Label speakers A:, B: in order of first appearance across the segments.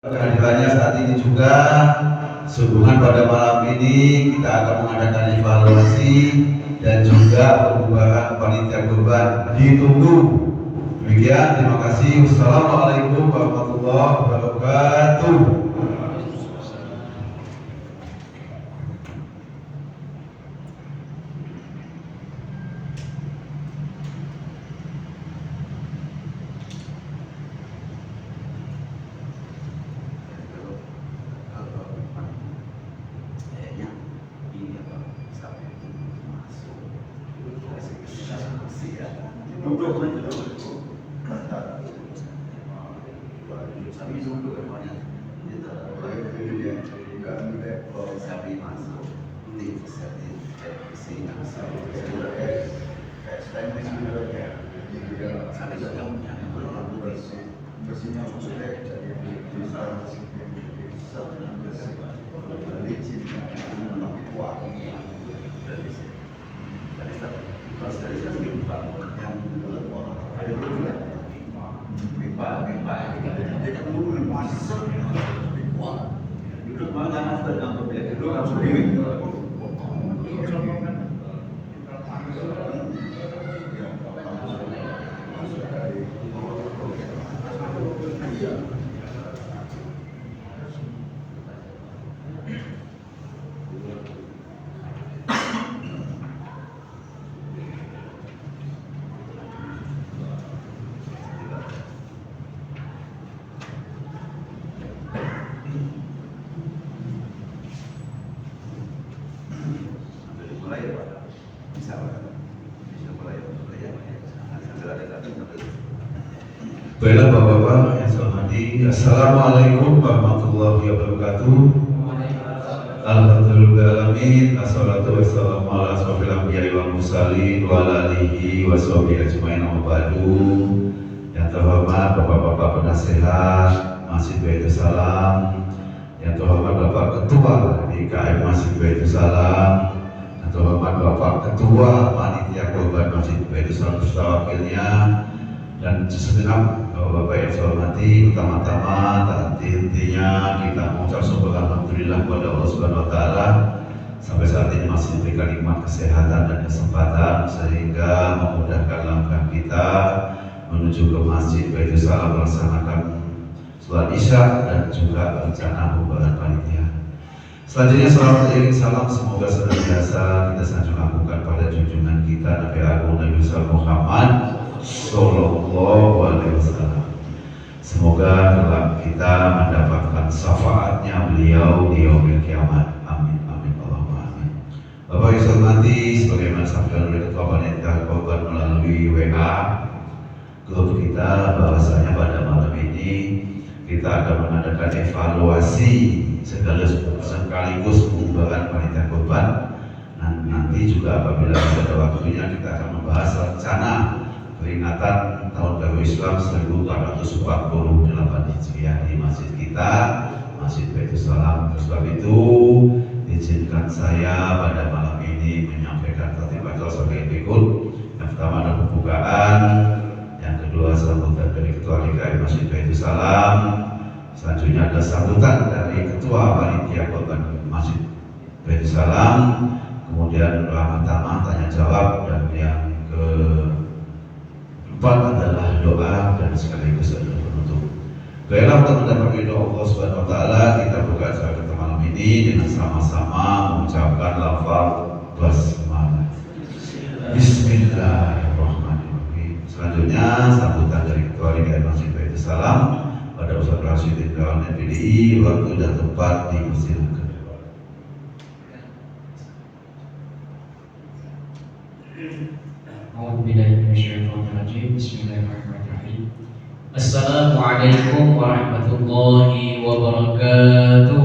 A: Kehadirannya saat ini juga sehubungan pada malam ini kita akan mengadakan evaluasi dan juga pembukaan panitia kurban. Ditunggu. Demikian, terima kasih. Wassalamualaikum warahmatullahi wabarakatuh. Baiklah Bapak-Bapak yang saya hormati, Assalamualaikum warahmatullahi wabarakatuh. Alhamdulillahirrahmanirrahim. Assalatu wassalamu ala asrofil anbiya'i wal mursalin wa ala alihi wa sahbihi ajmain amma ba'du. Yang terhormat Bapak-Bapak penasehat Masjid Baitul Salam, yang terhormat Bapak Ketua DKM Masjid Baitul Salam, yang terhormat Bapak Ketua Panitia Kurban Masjid Baitul Salam beserta wakilnya, dan segenap Bapak yang saya hormati, pertama-tama intinya kita mengucap syukur alhamdulillah kepada Allah Subhanahu wa taala sampai saat ini masih diberikan nikmat kesehatan dan kesempatan sehingga memudahkan langkah kita menuju ke Masjid Baitul Salam melaksanakan sholat Isya dan juga rencana pembubaran panitia. Selanjutnya salawat dan salam semoga senantiasa kita sanjung lakukan pada junjungan kita Nabi Agung Nabi Muhammad Sallallahu Alaihi Wasallam. Semoga kelak kita mendapatkan syafaatnya beliau di yaumil kiamat. Amin amin Allahumma amin. Bapak yang saya hormati, sebagaimana disampaikan oleh Ketua Panitia Kurban melalui WA grup kita, bahwasanya pada malam ini kita akan mengadakan evaluasi sekaligus pembubaran panitia kurban. Nanti juga apabila ada waktunya kita akan membahas rencana peringatan tahun baru Islam 1448 Hijriah di masjid kita, Masjid Baitul Salam. Sebab itu izinkan saya pada malam ini menyampaikan tertib acara sebagai berikut. Yang pertama ada pembukaan, yang kedua sambutan dari Ketua DKM Masjid Baitul Salam, selanjutnya ada sambutan dari Ketua Panitia Kurban Masjid Baitul Salam, kemudian doa pertama tanya jawab, dan yang keempat adalah doa dan sekaligus adalah penutup. Baiklah, untuk mendapat ridho Allah Subhanahu wa taala, kita buka acara kita malam ini dengan sama-sama mengucapkan lafaz basmalah. Bismillahirrahmanirrahim. Selanjutnya sambutan dari Ketua DKM Masjid Baitul Salam pada Ustaz Rasyidin Kawan PDI, waktu dan tempat dipersilakan.
B: Bismillahirrahmanirrahim. Assalamualaikum warahmatullahi wabarakatuh.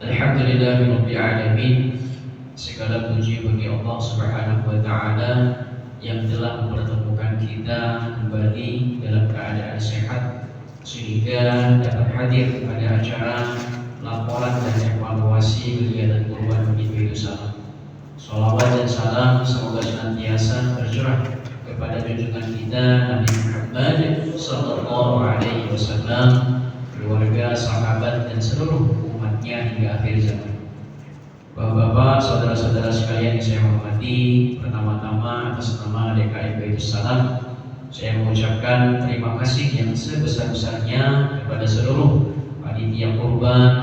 B: Alhamdulillahirabbil alamin. Segala puji bagi Allah Subhanahu wa taala yang telah mempertemukan kita kembali dalam keadaan sehat sehingga dapat hadir pada acara laporan dan evaluasi kegiatan kurban Masjid Baitul Salam. Salawat dan salam semoga senantiasa tercurah kepada junjungan kita Nabi Muhammad sallallahu alaihi wasallam, keluarga, sahabat dan seluruh umatnya hingga akhir zaman. Bapak-bapak, saudara-saudara sekalian yang saya hormati, pertama-tama atas nama DKM Baitus Salam saya mengucapkan terima kasih yang sebesar-besarnya kepada seluruh panitia kurban,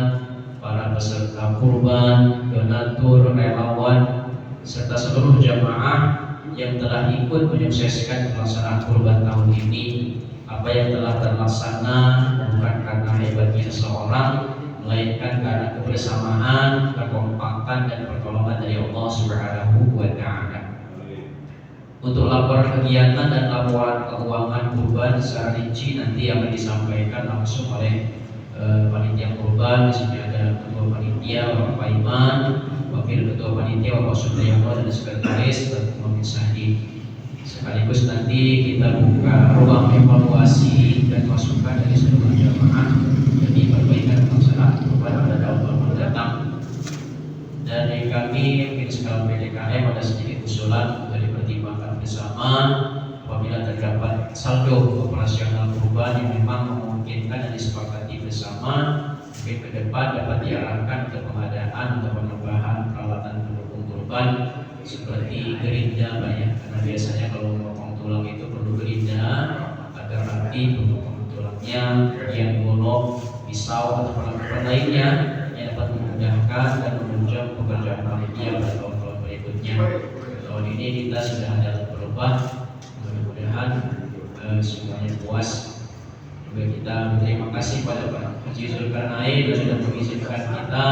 B: para peserta kurban, donatur, relawan, serta seluruh jamaah yang telah ikut menyukseskan pelaksanaan kurban tahun ini. Apa yang telah terlaksana bukan karena hebatnya seseorang, melainkan karena kebersamaan, kekompakan dan pertolongan dari Allah Subhanahu wa Ta'ala. Untuk laporan kegiatan dan laporan keuangan kurban secara rinci nanti akan disampaikan langsung oleh panitia kurban. Di sini ada ketua panitia Bapak Paiman, wakil ketua panitia Bapak Supriyono dan sekretaris Bapak Muhammad Sahdi. Sekaligus nanti kita buka ruang evaluasi dan masukan dari seluruh jamaah demi perbaikan pelaksanaan kurban pada tahun mendatang. Dari kami mungkin skala PDKM ada sedikit usulan untuk dipertimbangkan bersama apabila terdapat saldo operasional kurban yang memang memungkinkan dan disepakati bersama, mungkin ke depan dapat diarahkan untuk pengadaan atau penambahan peralatan pendukung kurban seperti gerinda banyak, karena biasanya kalau memotong tulang itu perlu gerinda agar nanti pendukung tulangnya, kemudian golok, pisau atau peralatan lainnya yang dapat memudahkan dan menunjang pekerjaan panitia pada tahun-tahun berikutnya. Tahun ini kita sudah ada berubah, mudah-mudahan semuanya puas. Juga kita berterima kasih pada Pak Haji Zulkarnain yang sudah mengizinkan kita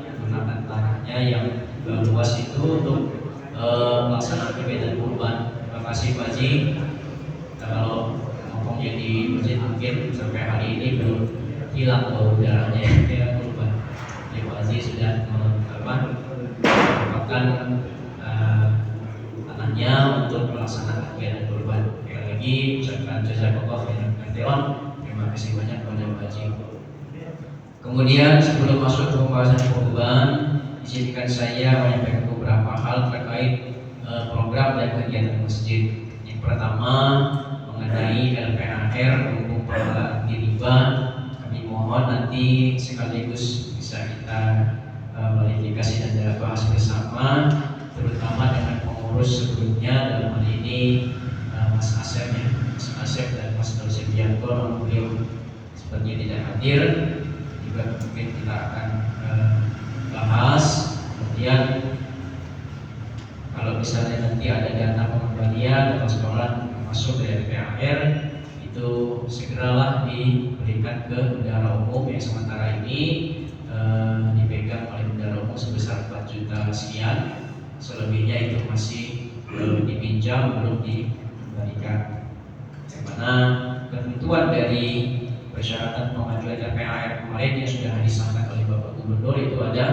B: menggunakan tanahnya yang luas itu untuk pelaksanaan kegiatan kurban. Terima kasih Pak Haji. Kalau ngomongnya di masjid mungkin sampai hari ini belum hilang bau udaranya ya kurban. Pak Haji sudah mendapatkan tanahnya untuk pelaksanaan kegiatan kurban. Sekali lagi ucapkan jazakallah khairan katsiran. Terima kasih banyak kepada Pak Haji. Kemudian sebelum masuk ke pembahasan kurban, izinkan saya menyampaikan beberapa hal terkait program dan kegiatan masjid. Yang pertama mengenai LPAR untuk pengelolaan riba, kami mohon nanti sekaligus bisa kita verifikasi dan bahas bersama, terutama dengan pengurus sebelumnya dalam hal ini Mas Asep ya, Mas Asep dan Mas Nur Subianto, namun beliau sepertinya tidak hadir, juga mungkin kita akan bahas. Kemudian kalau misalnya nanti ada dana pengembalian atau setoran masuk dari PAR, itu segeralah diberikan ke bendahara umum yang sementara ini dipegang oleh bendahara umum sebesar 4 juta sekian. Selebihnya itu masih dipinjam, belum dikembalikan. Yang mana ketentuan dari persyaratan pengajuan LPAR kemarin yang sudah disahkan oleh Bapak Gubernur itu ada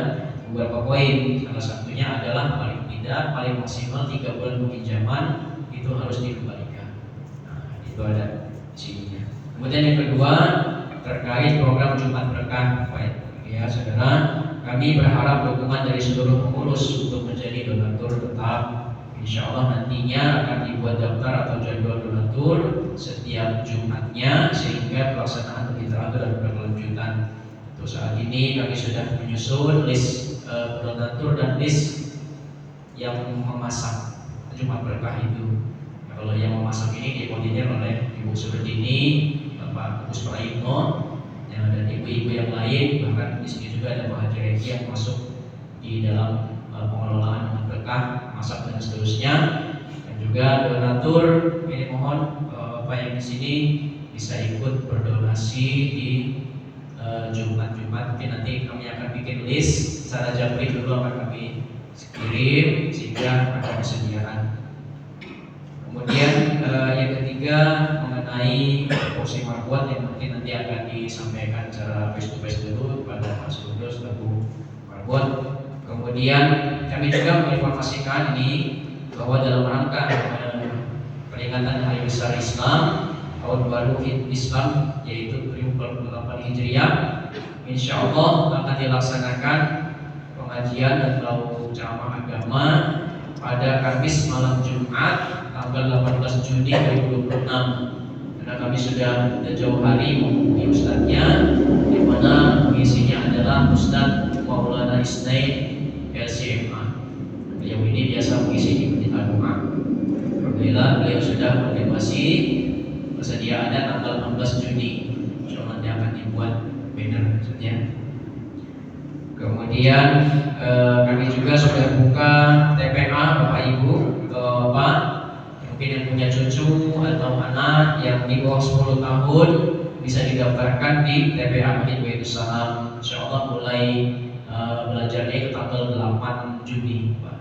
B: beberapa poin. Salah satunya adalah paling tidak paling maksimal 3 bulan peminjaman itu harus dikembalikan. Nah, itu ada di sini. Kemudian yang kedua terkait program Jumat Berkah, baik ya saudara, kami berharap dukungan dari seluruh pengurus untuk menjadi donatur tetap. Insya Allah nantinya akan dibuat daftar atau jadwal donatur setiap Jumatnya sehingga pelaksanaan lebih teratur dan berkelanjutan. Untuk saat ini kami sudah menyusun list donatur dan list yang memasang Jumat Berkah itu. Nah, kalau yang memasang ini dikoordinir oleh Ibu Surdini, Bapak Agus Praitno, dan ibu-ibu yang lain. Bahkan di sini juga ada Pak Haji Reki yang masuk di dalam pengelolaan Jumat Berkah, masak dan seterusnya. Dan juga donatur, ini mohon Bapak yang di sini bisa ikut berdonasi di Jumat-Jumat. Nanti kami akan bikin list secara japri dulu akan kami kirim sehingga ada persediaan. Kemudian yang ketiga mengenai porsi markuat yang mungkin nanti akan disampaikan secara face to face dulu kepada Mas Rudo selaku markuat. Kemudian kami juga menginformasikan ini bahwa dalam rangka peringatan Hari Besar Islam tahun baru Islam yaitu 1448 Hijriah, insya Allah akan dilaksanakan pengajian dan ceramah agama pada Kamis malam Jumat tanggal 18 Juni 2026. Karena kami sudah jauh hari menghubungi ustadznya, di mana mengisinya adalah Ustadz Maulana Isnain LCMA. Beliau ini biasa mengisi di Masjid Al-Umar. Alhamdulillah beliau sudah konfirmasi persediaannya tanggal 16 Juni. Insya Allah nanti akan dibuat banner maksudnya. Kemudian kami juga sudah buka TPA Bapak Ibu, Bapak mungkin yang punya cucu atau anak yang di bawah 10 tahun bisa didaftarkan di TPA Masjid Baitus Salam. Insya Allah mulai belajarnya itu tanggal 8 Juni, Pak.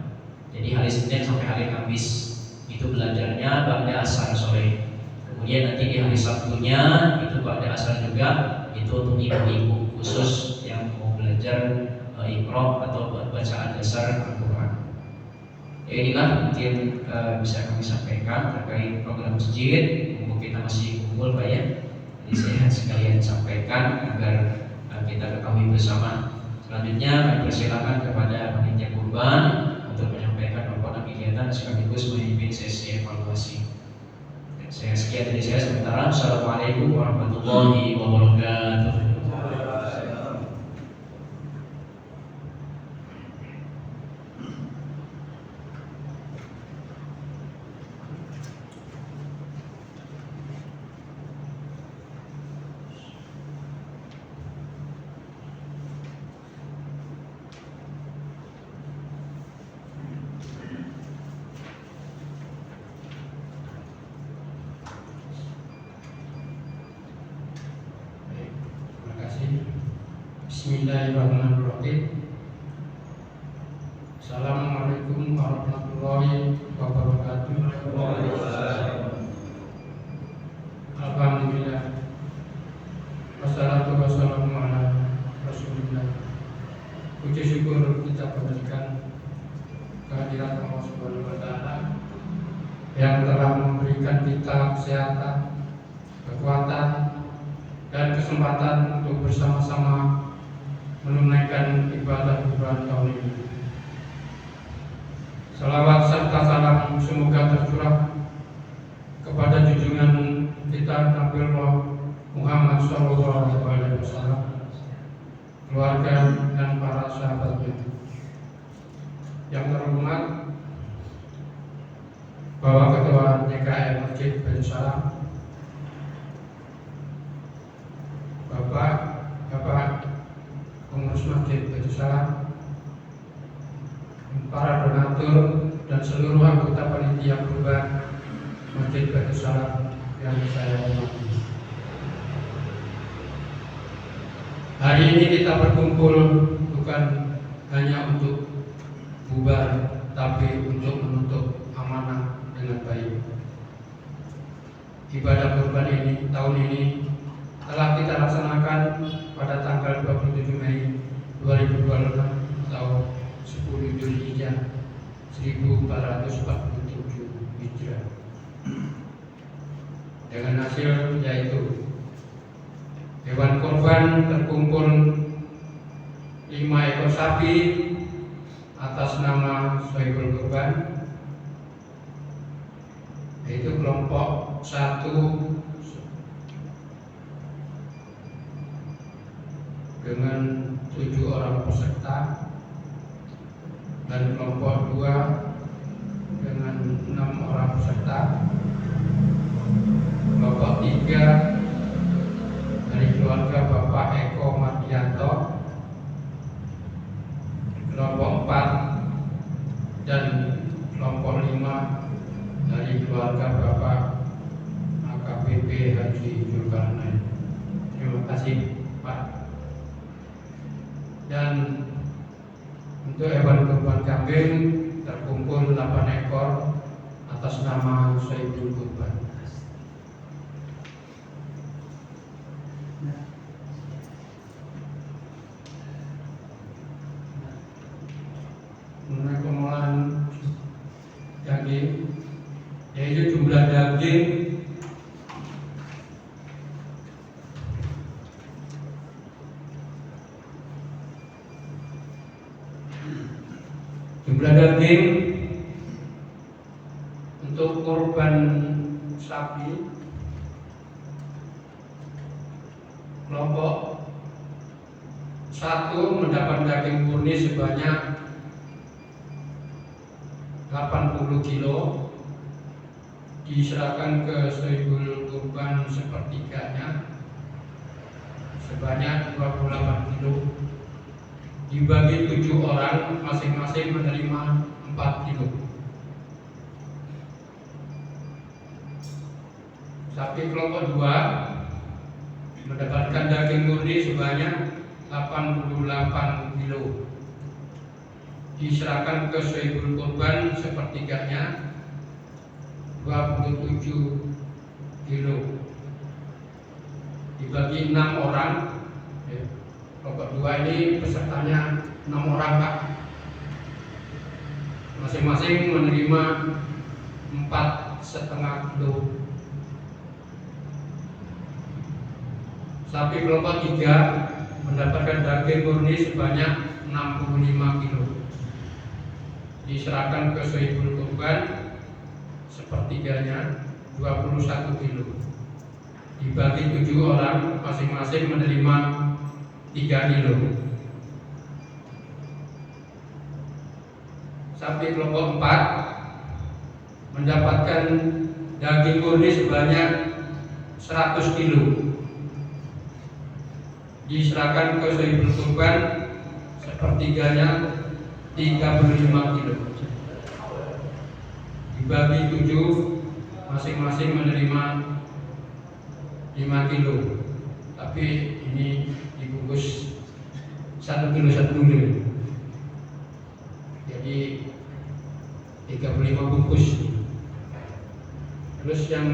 B: Jadi hari Senin sampai hari Kamis itu belajarnya ba'da asar sore. Kemudian nanti di hari Sabtunya itu ba'da asar juga, itu untuk ibu-ibu khusus yang mau belajar Iqra atau bacaan dasar Al-Quran. Ya, inilah mungkin bisa kami sampaikan terkait program masjid. Mumpung kita masih kumpul Pak ya, jadi saya sekalian sampaikan agar kita ketahui bersama. Selanjutnya kami persilakan kepada panitia kurban untuk menyampaikan laporan kegiatan sekaligus memimpin sesi evaluasi. Dan saya sekian dari saya sementara. Assalamualaikum warahmatullahi wabarakatuh.
C: Bismillahirrahmanirrahim. Assalamualaikum warahmatullahi wabarakatuh. Alhamdulillah. Wassalatu wassalamu ala Rasulillah. Puji syukur kita berikan kehadirat Allah Subhanahu wa taala yang telah memberikan kita kesehatan, kekuatan dan kesempatan untuk bersama-sama menunaikan ibadah bulan tahun ini. Salawat serta salam semoga tercurah kepada junjungan kita Nabiullah Muhammad SAW, keluarga dan para sahabatnya. Yang terhormat Bapak Ketua DKM Masjid Baitus Salam, Bapak pengurus Masjid Baitus Salam, para donatur dan seluruh anggota panitia kurban Masjid Baitus Salam yang saya hormati. Hari ini kita berkumpul bukan hanya untuk bubar, tapi untuk menutup amanah dengan baik. Ibadah kurban ini tahun ini telah kita laksanakan pada tanggal 27 Mei 2026 atau 10 Zulhijjah 1447 Hijrah. Dengan hasil yaitu hewan kurban terkumpul 5 ekor sapi atas nama Sohibul Kurban, yaitu kelompok 1 dengan 7 orang peserta dan kelompok 2 dengan 6 orang peserta, kelompok 3 dari keluarga Bapak Eko Mardianto, kelompok 4 dan kelompok 5 dari keluarga Bapak AKBP Haji Zulkarnain. Terima kasih Pak. Dan untuk hewan kurban kambing terkumpul 8 ekor atas nama Sohibul Kurban. Mengenai pengolahan daging, yaitu jumlah daging kurban sapi kelompok 1 mendapat daging murni sebanyak 80 kilo, diserahkan ke sohibul kurban sepertiganya sebanyak 28 kilo, dibagi 7 orang, masing-masing menerima 4 kilo. Sapi kelompok 2 mendapatkan daging murni sebanyak 88 kilo, diserahkan ke sohibul kurban sepertiganya 27 kilo, dibagi 6 orang. Kelompok 2 ini pesertanya 6 orang, Pak. Masing-masing menerima 4,5 kilo. Sapi kelompok 3 mendapatkan daging murni sebanyak 65 kilo, diserahkan ke sohibul kurban sepertiganya 21 kilo, dibagi 7 orang, masing-masing menerima 3 kilo. Sapi kelompok 4 mendapatkan daging murni sebanyak 100 kilo, diserahkan ke sohibul kurban sepertiganya 35 kilo, dibagi 7, masing-masing menerima 5 kilo. Tapi ini dibungkus 1 kilo 1 kilo, jadi 35 bungkus. Terus yang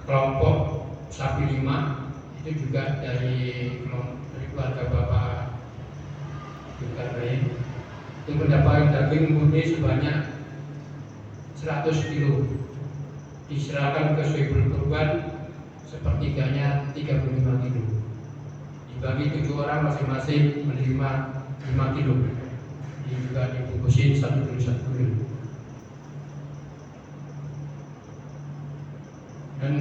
C: kelompok sapi 5 itu juga dari keluarga Bapak Zulkarnain, itu mendapat daging murni sebanyak 100 kilo, diserahkan ke sohibul kurban sepertiganya 35 kilo, dibagi 7 orang, masing-masing menerima 5 kilo. Ini juga dibungkusin 1 kilo 1 kilo. Dan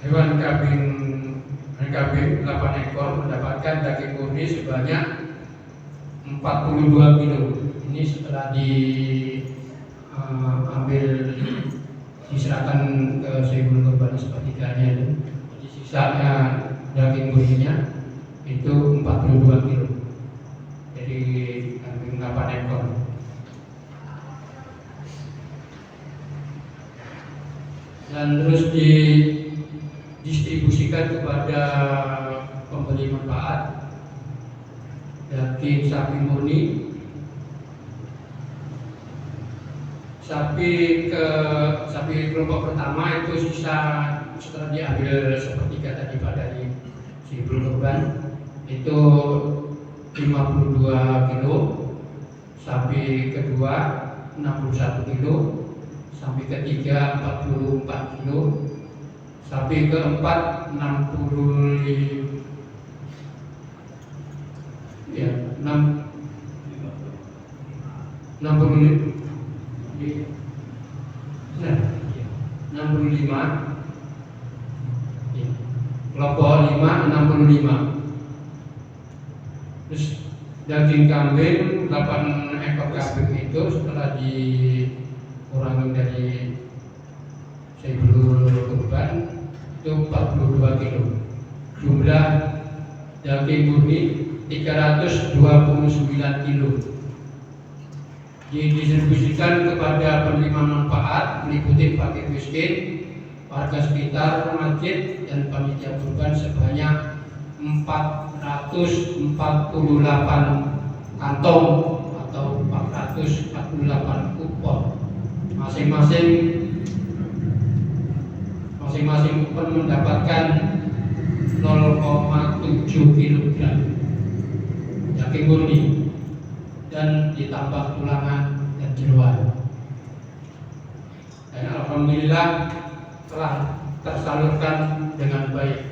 C: hewan kambing 8 ekor mendapatkan daging murni sebanyak 42 kilo. Ini setelah diambil diserahkan ke sohibul kurban sepertiganya, jadi sisanya daging murninya itu 42 kilo. Jadi kambing 8 ekor. Dan terus didistribusikan kepada pemberi manfaat daging sapi murni. Sapi kelompok pertama itu sisa setelah diambil sepertiga tadi pada di sohibul kurban itu 52 kilo, sapi kedua 61 kilo, sapi ketiga 44 kilo, sapi keempat 65 kelompok 5 65. Terus daging kambing 8 ekor kambing itu setelah dikurangi dari sohibul kurban itu 42 kilo. Jumlah daging murni 329 kilo. Didistribusikan kepada penerima manfaat meliputi fakir miskin, warga sekitar, masjid, dan panitia kurban sebanyak 448 kantong atau 448 kupon. Masing-masing kupon mendapatkan 0,7 kg daging murni dan ditambah tulangan dan jeruan. Dan alhamdulillah telah tersalurkan dengan baik.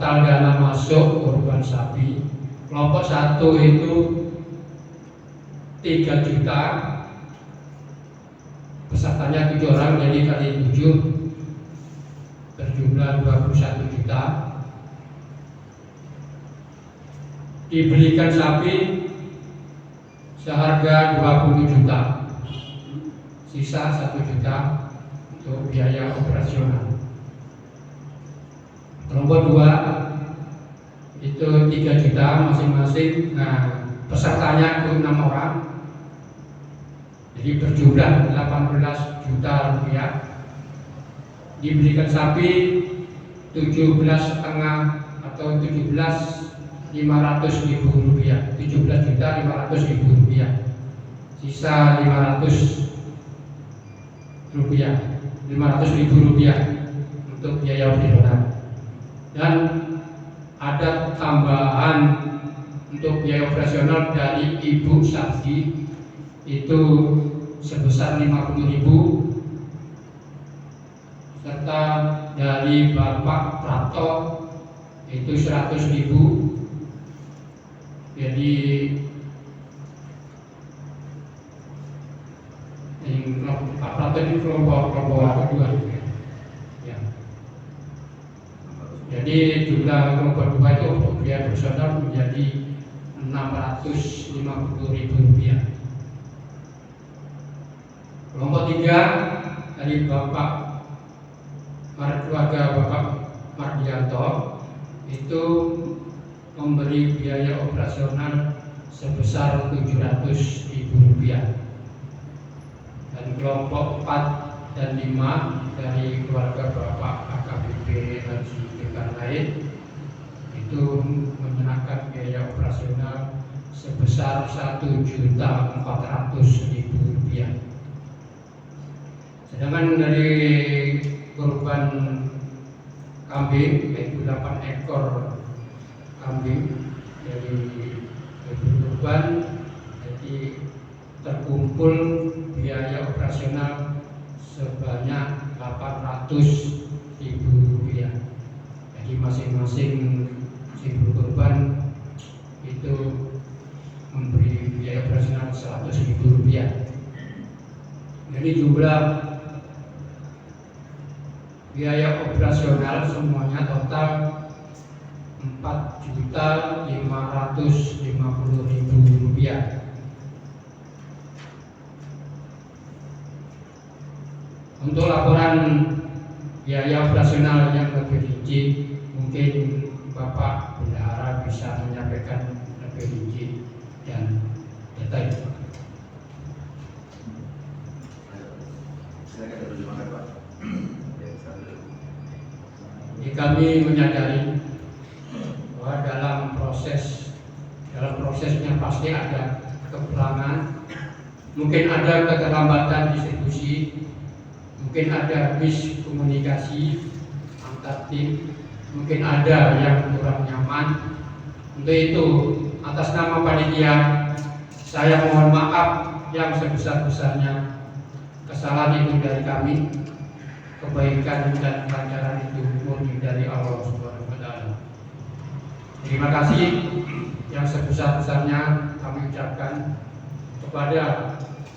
C: total dana masuk kurban sapi kelompok 1 itu 3 juta, pesertanya 7 orang, jadi kali 7 berjumlah 21 juta. Dibelikan sapi seharga 20 juta, sisa 1 juta untuk biaya operasional. Kelompok 2 itu 3 juta masing-masing. Nah, pesertanya itu 6 orang, jadi berjumlah 18 juta rupiah. Diberikan sapi 17,5 atau 17.500.000 rupiah, 17.500.000 rupiah, sisa 500.000 rupiah untuk biaya operasional. Dan ada tambahan untuk biaya operasional dari ibu saksi itu sebesar 50.000, serta dari Bapak Prato itu 100.000. Jadi Pak Prato ini kelompok kedua. Ya. Jadi jumlah kelompok 2 itu untuk biaya operasional menjadi 650.000 rupiah. Kelompok 3 dari Bapak keluarga Bapak Mardianto itu memberi biaya operasional sebesar 700.000 rupiah. Dan kelompok 4 dan 5 dari keluarga Bapak AKBP Haji Zulkarnain itu mengenakan biaya operasional sebesar 1.400.000 rupiah. Sedangkan dari korban kambing yaitu 8 ekor kambing dari korban, jadi terkumpul biaya operasional sebanyak 800.000 rupiah. Jadi masing-masing ibu korban itu memberi biaya operasional 100.000 rupiah. Jadi jumlah biaya operasional semuanya total 4.550.000 rupiah. Untuk laporan biaya operasional yang lebih rinci, mungkin Bapak Bendahara bisa menyampaikan lebih rinci dan detail. Jadi kami menyadari bahwa dalam prosesnya pasti ada kekurangan, mungkin ada keterlambatan distribusi, mungkin ada miskomunikasi antar tim, mungkin ada yang kurang nyaman. Untuk itu, atas nama panitia, saya mohon maaf yang sebesar-besarnya. Kesalahan itu dari kami, kebaikan dan kelancaran itu murni dari Allah Subhanahu wa Ta'ala. Terima kasih yang sebesar-besarnya kami ucapkan kepada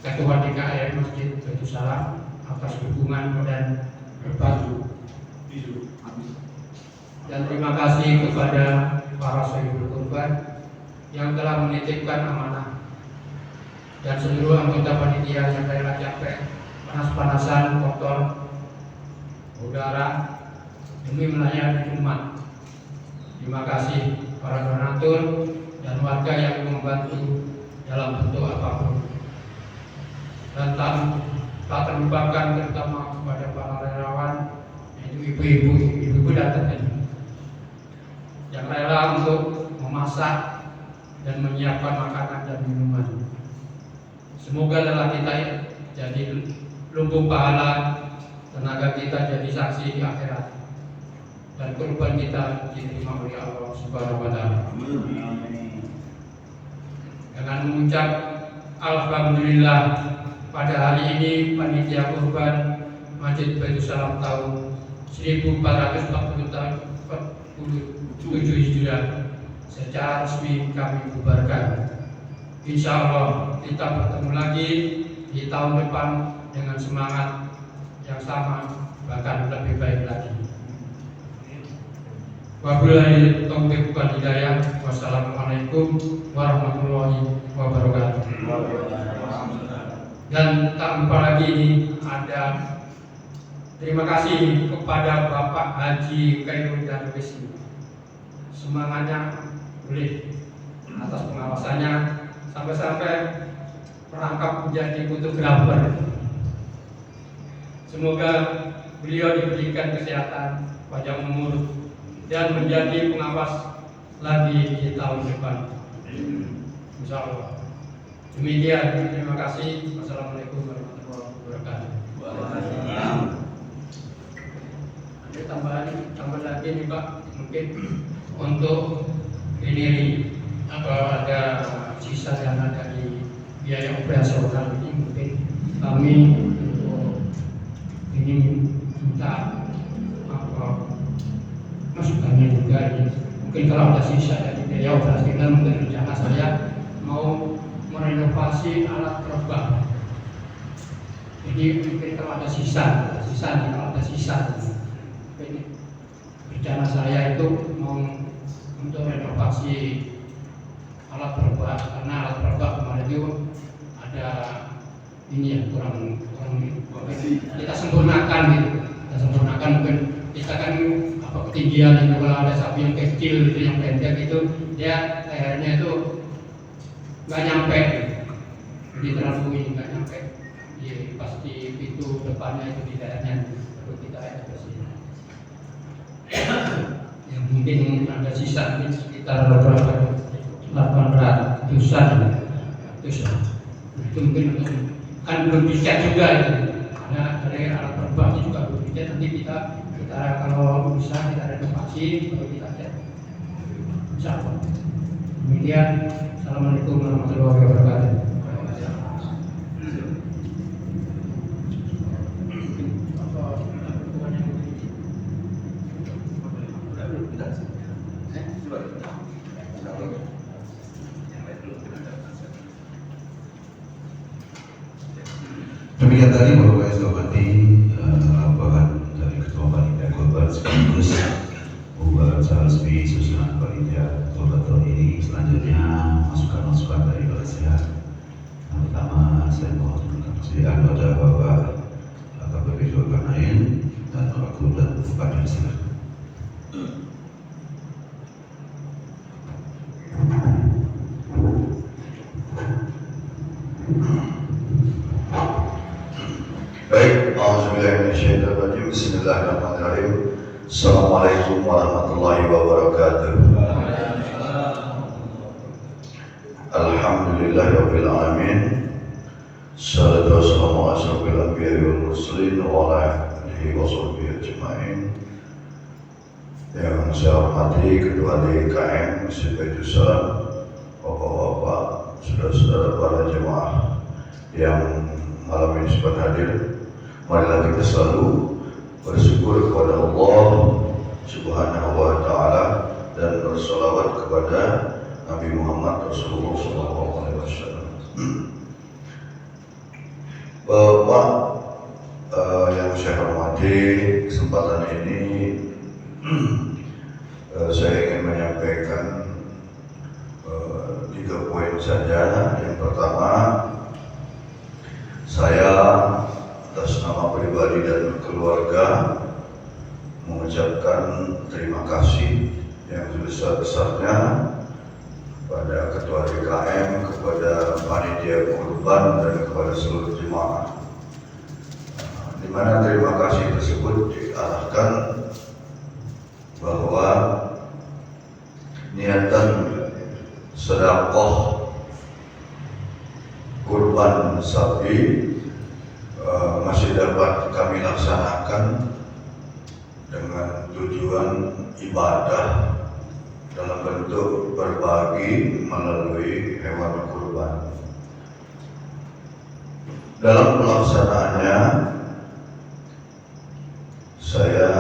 C: Ketua DKM Masjid Baitul Salam atas dukungan dan berbagi. Dan terima kasih kepada para sahibul korban yang telah menitipkan amanah, dan seluruh anggota panitia yang rela capek, panas-panasan, kotor udara demi melayani umat. Terima kasih para donatur dan warga yang membantu dalam bentuk apapun. Dan tak terlupakan terutama kepada para relawan, yaitu ibu-ibu datang yang rela untuk memasak dan menyiapkan makanan dan minuman. Semoga lelah kita jadi lumbung pahala, tenaga kita jadi saksi di akhirat, dan kurban kita diterima oleh Allah Subhanahu wa Ta'ala. Dengan mengucap alhamdulillah, pada hari ini panitia kurban Masjid Baitul Salam tahun 1440 7 Hijriah secara resmi kami bubarkan. Insya Allah kita bertemu lagi di tahun depan dengan semangat yang sama, bahkan lebih baik lagi. Wabillahi taufiq wal hidayah. Wassalamualaikum warahmatullahi wabarakatuh. Dan tak lupa lagi ini ada terima kasih kepada Bapak Haji Khairul Darwis. Semangatnya boleh atas pengawasannya sampai-sampai merangkap menjadi fotografer. Semoga beliau diberikan kesehatan, panjang umur, dan menjadi pengawas lagi di tahun depan. Insya Allah. Demikian, terima kasih. Wassalamualaikum warahmatullahi wabarakatuh. Ada tambahan lagi nih Pak, mungkin untuk ini apa ada sisa dana dari biaya operasional ini, mungkin kami untuk ini minta masukannya juga ini. Mungkin kalau ada sisa dari biaya operasional, mungkin rencana saya mau merenovasi alat terbang. Jadi mungkin kalau ada sisa ini rencana saya itu mau untuk renovasi alat terbang, karena alat terbang kemarin itu ada ini ya kurang kita sempurnakan gitu. Kita sempurnakan, mungkin kita kan apa ketinggian itu, kalau ada sapi yang kecil itu yang pendek itu dia lehernya itu nggak nyampe, jadi terlalu ini nggak nyampe di pas di pintu depannya itu di lehernya, perlu kita edukasi. Yang mungkin ada sisa mungkin sekitar berapa 800-an itu mungkin untuk kan belum dicek juga itu, karena dari alat terbang juga belum dicek. Nanti kita kalau bisa kita renovasi baru kita cek. Insyaallah. Demikian. Assalamualaikum warahmatullahi wabarakatuh.
A: Demikian tadi Bapak Ibu hormati laporan dari Ketua Panitia Korban sekaligus pembubaran resmi susunan panitia korban tahun ini. Selanjutnya masukan-masukan dari Bapak Sehat. Yang pertama saya mohon kepercayaan kepada Bapak KPP Zulkarnain dan waktu dan Bupati Silakan.
D: Baik, A'udzubillahiminasyaitonirrajim. Bismillahirrahmanirrahim. Assalamualaikum warahmatullahi wabarakatuh. Alhamdulillahirabbil alamin. Salatu wassalamu ala asyrofil anbiya'i wal mursalin wa ala alihi wa sahbihi ajma'in. Yang saya hormati Ketua DKM Masjid Baitul Salam, Bapak-bapak, saudara-saudara para jemaah yang malam ini sempat hadir. Marilah kita selalu bersyukur kepada Allah Subhanahu wa Ta'ala dan bersolawat kepada Nabi Muhammad Rasulullah SAW. Bapak yang saya hormati, kesempatan ini saya ingin menyampaikan 3 poin saja. Yang pertama, saya atas nama pribadi dan keluarga mengucapkan terima kasih yang sebesar-besarnya kepada Ketua DKM, kepada panitia korban dan kepada seluruh jemaah. Di mana terima kasih tersebut diarahkan bahwa niatan sedekah kurban sapi masih dapat kami laksanakan dengan tujuan ibadah dalam bentuk berbagi melalui hewan kurban. Dalam pelaksanaannya saya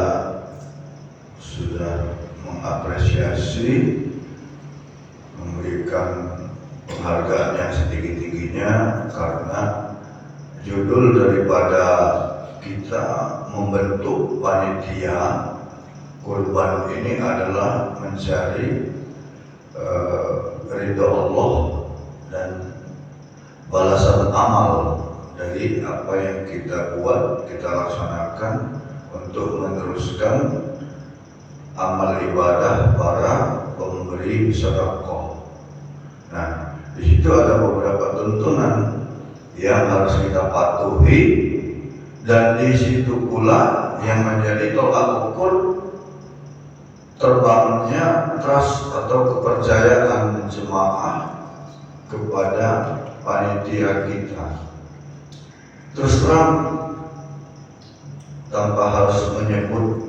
D: sudah mengapresiasi mengapresiasi, memberikan penghargaan yang setinggi-tingginya karena judul daripada kita membentuk panitia kurban ini adalah mencari ridho Allah dan balasan amal dari apa yang kita buat, kita laksanakan untuk meneruskan amal ibadah para pemberi sedekah. Nah, di situ ada beberapa tuntunan yang harus kita patuhi, dan di situ pula yang menjadi tolak ukur terbangunnya trust atau kepercayaan jemaah kepada panitia kita. Terus terang, tanpa harus menyebut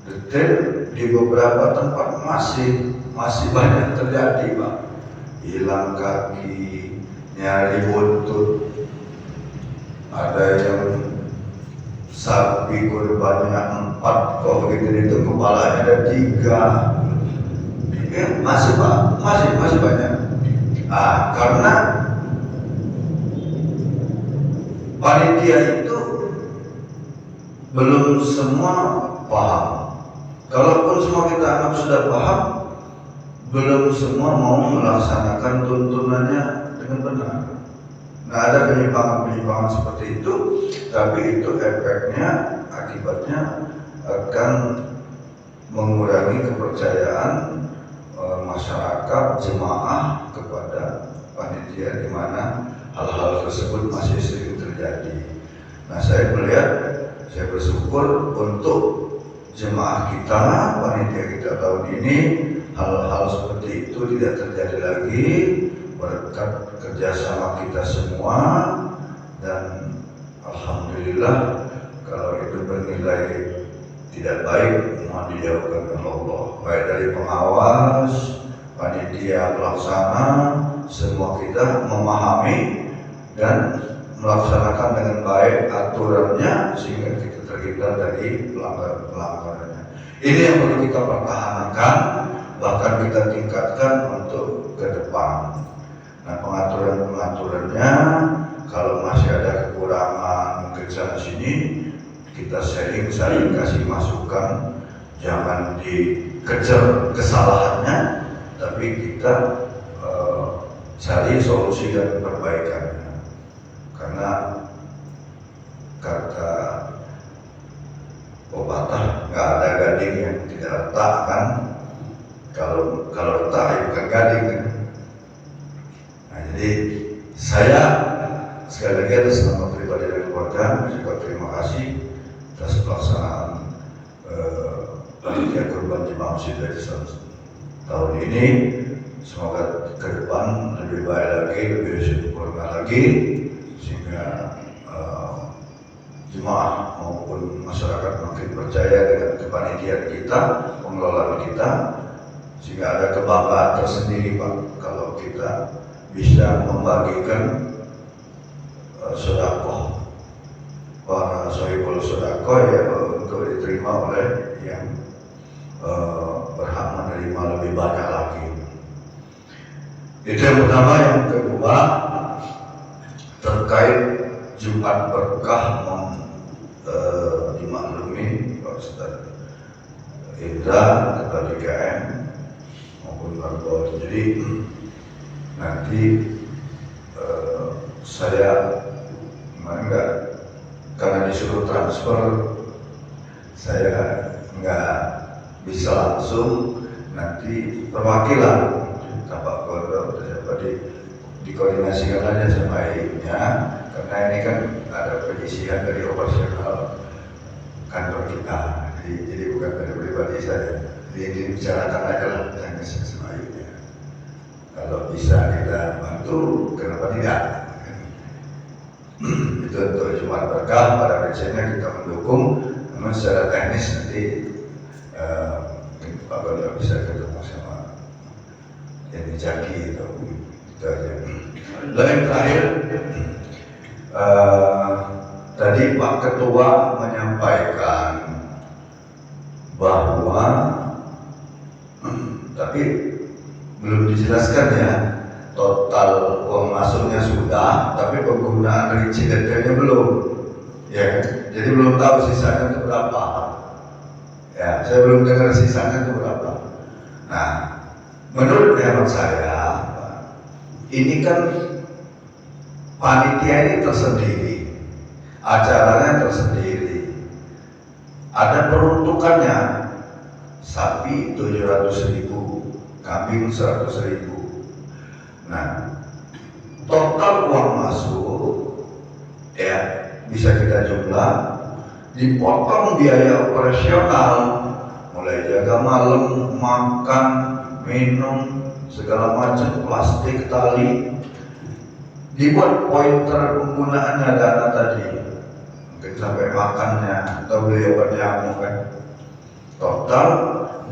D: detail, di beberapa tempat masih banyak terjadi, Pak. Hilang kaki, nyari buntut, ada yang sapi kurbannya 4, kok begitu itu kepalanya ada 3. Ya, masih banyak. Karena panitia itu belum semua paham. Kalaupun semua kita anggap sudah paham, belum semua mau melaksanakan tuntunannya dengan benar. Nah, ada penyimpangan seperti itu, tapi itu efeknya, akibatnya akan mengurangi kepercayaan masyarakat, jemaah kepada panitia, di mana hal-hal tersebut masih sering terjadi. Nah, saya bersyukur untuk jemaah kita, panitia kita tahun ini, hal-hal seperti itu tidak terjadi lagi berkat kerjasama kita semua, dan alhamdulillah kalau itu bernilai tidak baik, mohon dijauhkan oleh Allah, baik dari pengawas, panitia pelaksana, semua kita memahami dan melaksanakan dengan baik aturannya sehingga kita terhindar dari pelanggarannya. Ini yang perlu kita pertahankan, bahkan kita tingkatkan untuk ke depan. Nah, pengaturannya kalau masih ada kekurangan kecil sini, kita saling kasih masukan, jangan dikejar kesalahannya, tapi kita cari solusi dan perbaikannya. Karena kata pepatah, nggak ada gading yang tidak retak kan? Kalau retak ya bukan gading kan? Nah, jadi saya sekali lagi atas nama pribadi dan keluarga juga terima kasih atas pelaksanaan panitia kurban jemaah masjid Al-Ihsan tahun ini. Semoga ke depan lebih baik lagi, lebih sempurna lagi, sehingga jemaah maupun masyarakat makin percaya dengan kepanitiaan kita, pengelolaan kita, sehingga ada kebanggaan tersendiri, Pak, kalau kita bisa membagikan sedekah para sahibul sedekah ya, untuk diterima oleh yang berhak menerima lebih banyak lagi. Itu yang pertama. Yang kedua, terkait Jumat Berkah, dimaklumi Pak Ustaz Indra, Ketua DKM maupun Pak Bawah. Jadi nanti saya karena disuruh transfer, saya nggak bisa langsung, nanti perwakilan Pak Gordon dikoordinasikan aja sama ibunya, karena ini kan ada penyisihan dari operasional kantor kita, jadi bukan dari pribadi saya. Jadi dibicarakan aja lah dengan sama ibunya. Kalau bisa kita bantu, kenapa tidak? Itu untuk Jumat Berkah, pada prinsipnya kita mendukung, namun secara teknis nanti Pak Gordon bisa ketemu sama yang dijaki itu aja. Dan yang terakhir, tadi Pak Ketua menyampaikan bahwa tapi belum dijelaskan ya. Total uang masuknya sudah, tapi penggunaan rinci detailnya belum. Ya, jadi belum tahu sisanya itu berapa. Ya, saya belum dengar sisanya itu berapa. Nah, menurut hemat saya, ini kan panitia ini tersendiri, acaranya tersendiri, ada peruntukannya. Sapi 700.000, kambing 100.000. Nah, total uang masuk ya bisa kita jumlah, dipotong biaya operasional mulai jaga malam, makan, minum, segala macam, plastik, tali, dibuat pointer penggunaannya dana tadi, mungkin sampai makannya atau beli obat nyamuk kan. Total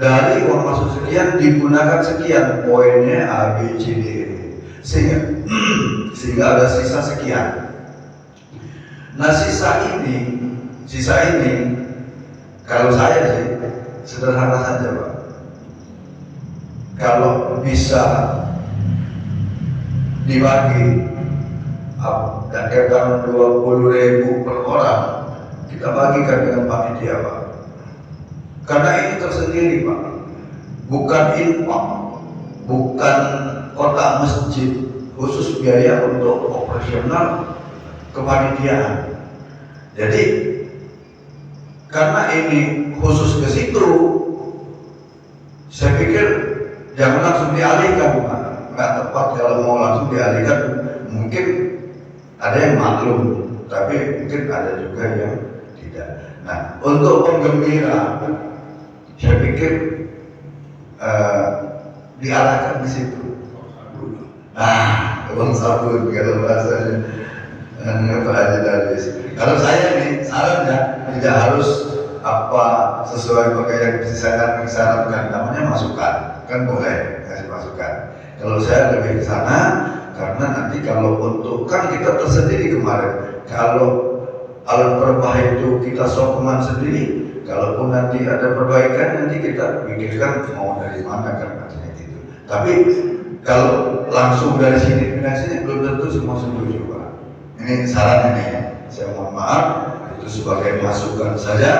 D: dari uang masuk sekian digunakan sekian, poinnya A, B, C, D, E, sehingga ada sisa sekian. Nah sisa ini kalau saya sih sederhana saja Pak. Kalau bisa dibagi dan 20.000 per orang, kita bagikan dengan panitia Pak. Karena ini tersendiri Pak, bukan infak, bukan kotak masjid, khusus biaya untuk operasional kepanitiaan. Jadi karena ini khusus ke situ, saya pikir jangan langsung dialihkan Pak. Nggak tepat kalau mau langsung dialihkan, mungkin ada yang maklum, tapi mungkin ada juga yang tidak. Nah, untuk penggembira, saya pikir diarahkan di situ. Nah, uang sabun kalau bahasanya Pak Haji Darwis. Kalau saya nih sarannya tidak harus apa sesuai pakai yang saya sarankan, namanya masukan, kan boleh kasih masukan. Kalau saya lebih ke sana karena nanti kalau untuk kan kita tersendiri kemarin, kalau alat perbah itu kita sokongan sendiri. Kalaupun nanti ada perbaikan, nanti kita pikirkan mau dari mana kan maksudnya gitu. Tapi kalau langsung dari sini pindah sini belum tentu semua setuju Pak. Ini saran ini ya. Saya mohon maaf, itu sebagai masukan saja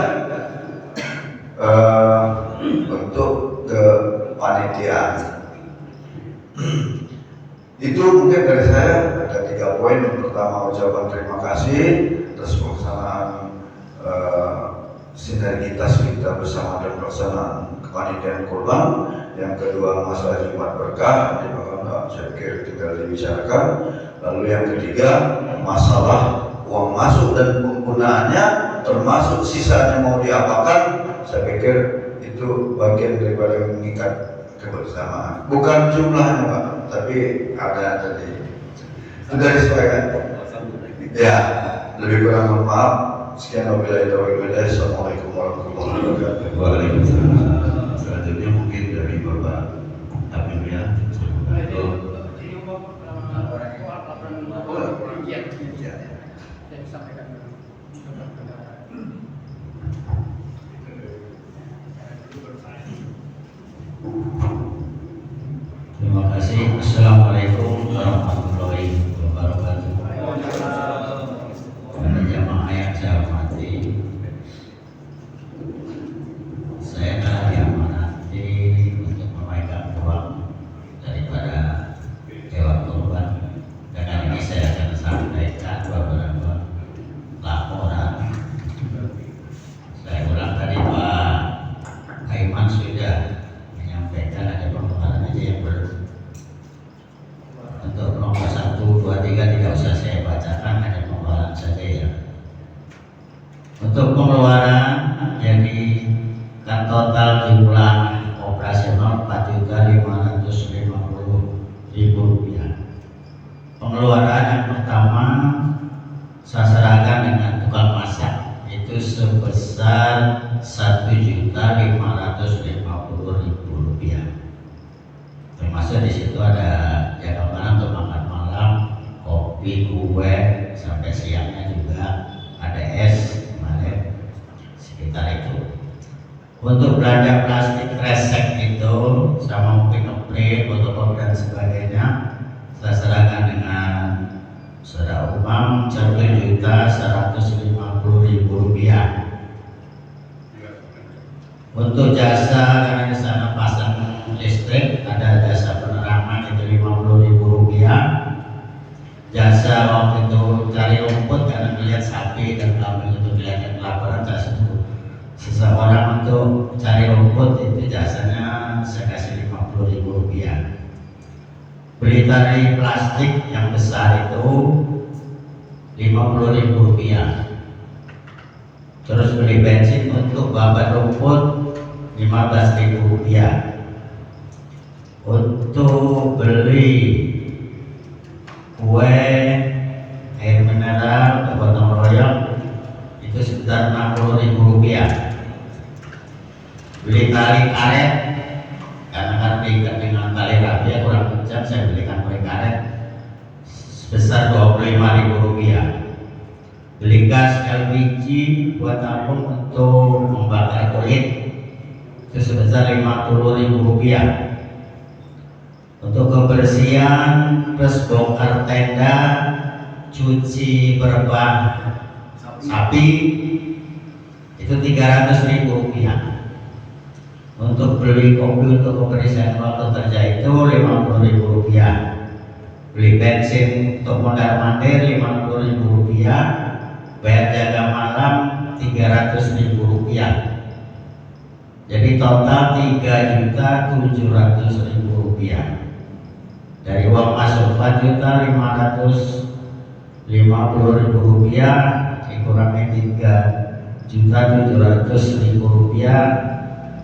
D: untuk ke panitiaan. Itu mungkin dari saya ada 3 poin. Yang pertama ucapan terima kasih atas pelaksanaan sinergitas kita bersama dan pelaksanaan kepanitiaan kurban. Yang kedua masalah Jumat Berkah, saya pikir tinggal dibicarakan. Lalu yang ketiga masalah uang masuk dan penggunaannya, termasuk sisanya mau diapakan. Saya pikir itu bagian daripada mengikat kebersamaan. Bukan jumlahnya Pak, tapi ada tadi. Sudah disesuaikan? Ya, lebih kurang mohon maaf. Sekian wabillahi taufiq. Assalamualaikum warahmatullahi wabarakatuh.
A: Waalaikumsalam. Selanjutnya mungkin dari Bapak Habib ya.
B: Terima kasih. Assalamualaikum warahmatullahi wabarakatuh. Para jamaah yang saya hormati, saya telah diamanati untuk memegang uang daripada hewan kurban. Dengan ini saya akan sampaikan beberapa laporan. Saya ulang tadi Pak Aiman sudah menyampaikan, ada pengeluaran aja yang belum. Untuk nomor 1, 2, 3 tidak usah saya bacakan, hanya pengeluaran saja ya. Untuk pengeluaran jadi kan total jumlah operasional Rp4.550.000. Pengeluaran yang pertama saya serahkan dengan tukang masak itu sebesar Rp1.550.000. Termasuk di situ ada jaga malam untuk makan malam, kopi, kue, sampai siangnya juga ada es kemarin sekitar itu. Untuk belanja plastik resek itu
E: itu sama mungkin ngeprint, fotokopi dan sebagainya saya serahkan dengan saudara umum Rp1.150.000. Untuk jasa karena di sana pasang listrik, ada jasa penerangan itu Rp50.000. Jasa waktu itu cari rumput karena melihat sapi dan kambing itu kelihatan kelaparan, saya suruh seseorang untuk cari rumput, itu jasanya saya kasih Rp50.000. Beli tali plastik yang besar itu Rp50.000. Terus beli bensin untuk babat rumput Rp15.000. Untuk beli kue, air mineral, atau gotong royong itu sekitar Rp60.000. Beli tali karet karena kan diikat dengan tali rafia kurang kencang, saya belikan kue karet sebesar Rp25.000. Beli gas LPG buat tabung untuk membakar kulit itu sebesar Rp50.000. Untuk kebersihan plus bongkar tenda, cuci berbah sapi itu Rp300.000. Untuk beli kopi untuk kebersihan waktu kerja itu Rp50.000. Beli bensin untuk mondar mandir Rp50.000. Bayar jaga malam Rp300.000. Jadi total Rp3.700.000. Dari uang masuk Rp4.550.000 dikurangi Rp3.700.000,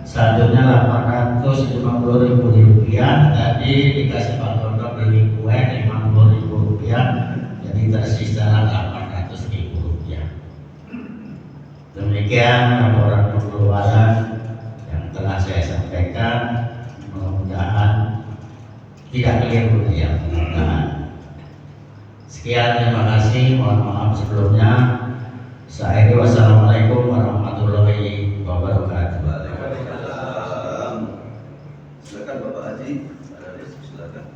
E: saldonya Rp850.000. Tadi dikasih Pak Gondok beli kue Rp50.000, jadi tersisa Rp800.000. Demikian laporan pengeluaran yang telah saya sampaikan, mudah-mudahan tidak keliru ya, mudah-mudahan. Sekian, terima kasih, mohon maaf sebelumnya. Saya wassalamualaikum warahmatullahi wabarakatuh.
A: Waalaikumsalam. Silakan Bapak Haji, silakan.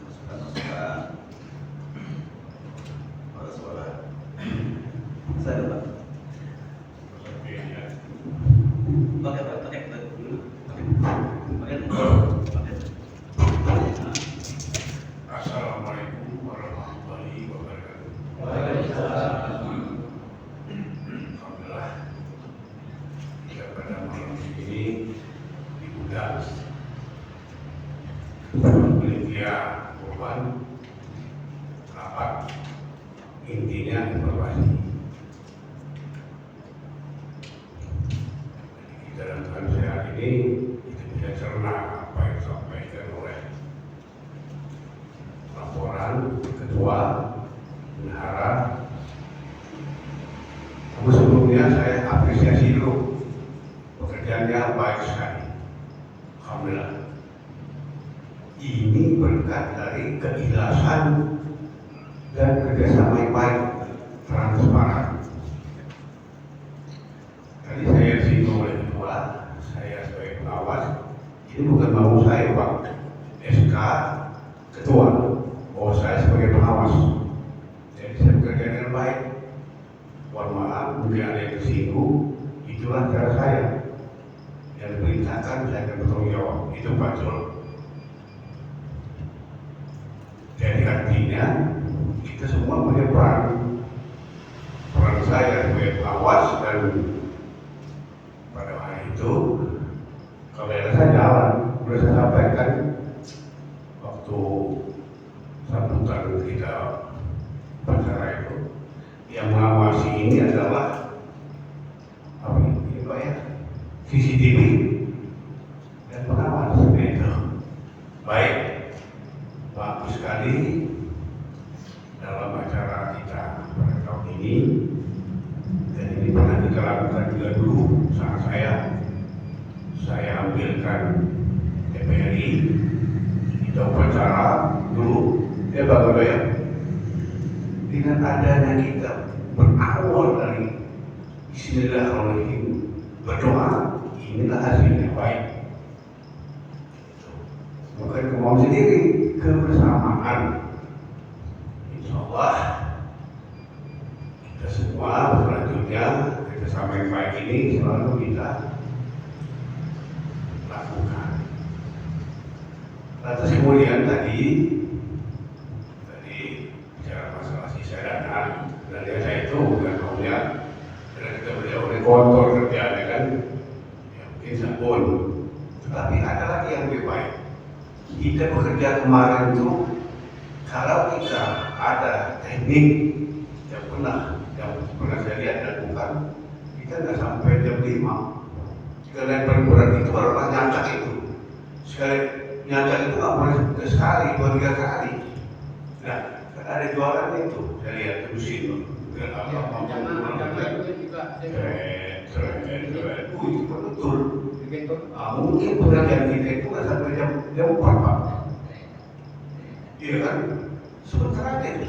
A: Masukan. Suara. Saya Pak. Pakai dulu.
F: Assalamualaikum warahmatullahi wabarakatuh. Alhamdulillah, kita pada malam ini diundang panitia korban rapat, intinya informasi. Di dalam sehat ini kita bisa cerna apa yang disampaikan oleh laporan ketua bendahara. Namun sebelumnya saya apresiasi dulu pekerjaannya baik sekali. Alhamdulillah. Ini berkat dari keikhlasan dan kerjasama yang baik, transparan. Tadi saya disinggung oleh ketua, saya sebagai pengawas. Ini bukan mau saya Pak SK ketua, bahwa saya sebagai pengawas. Jadi saya bekerja dengan baik. Mohon maaf, mungkin ada yang tersinggung. Itulah cara saya. Yang diperintahkan saya akan bertanggung jawab. Itu betul. Jadi artinya kita semua punya peran. Peran saya sebagai pengawas, dan pada hari itu kalau saya jalan, sudah saya sampaikan waktu sambutan kita acara itu, yang mengawasi ini adalah apa ini Pak ya, CCTV dan pengawas itu. Baik, bagus sekali dalam acara kita pada tahun ini, dan ini pernah kita lakukan juga dulu saat saya ambilkan TPRI, kita upacara dulu. Ya Bapak ya, dengan adanya kita berawal dari Bismillahirrahmanirrahim, berdoa, inilah hasilnya baik. membangun sendiri kebersamaan. Insya Allah kita semua selanjutnya kita sampai baik ini selalu kita lakukan. Lantas kemudian tadi bicara masalah sisa dana dan dana itu bukan maunya karena kita beliau kotor kerjanya kan, ya mungkin sabun. Tetapi ada lagi yang lebih baik. Kita bekerja kemarin itu kalau kita ada teknik yang pernah saya lihat dan bukan, kita nggak sampai jam 5. Karena yang paling berat itu adalah nyacak itu. Sekali nyacak itu nggak boleh sekali, 2-3 kali. Nah, kan ada jualan itu, saya lihat di sini. Itu betul. Mungkin pekerjaan kita itu nggak sampai jam 4 Pak. Iya kan? Sebentar aja itu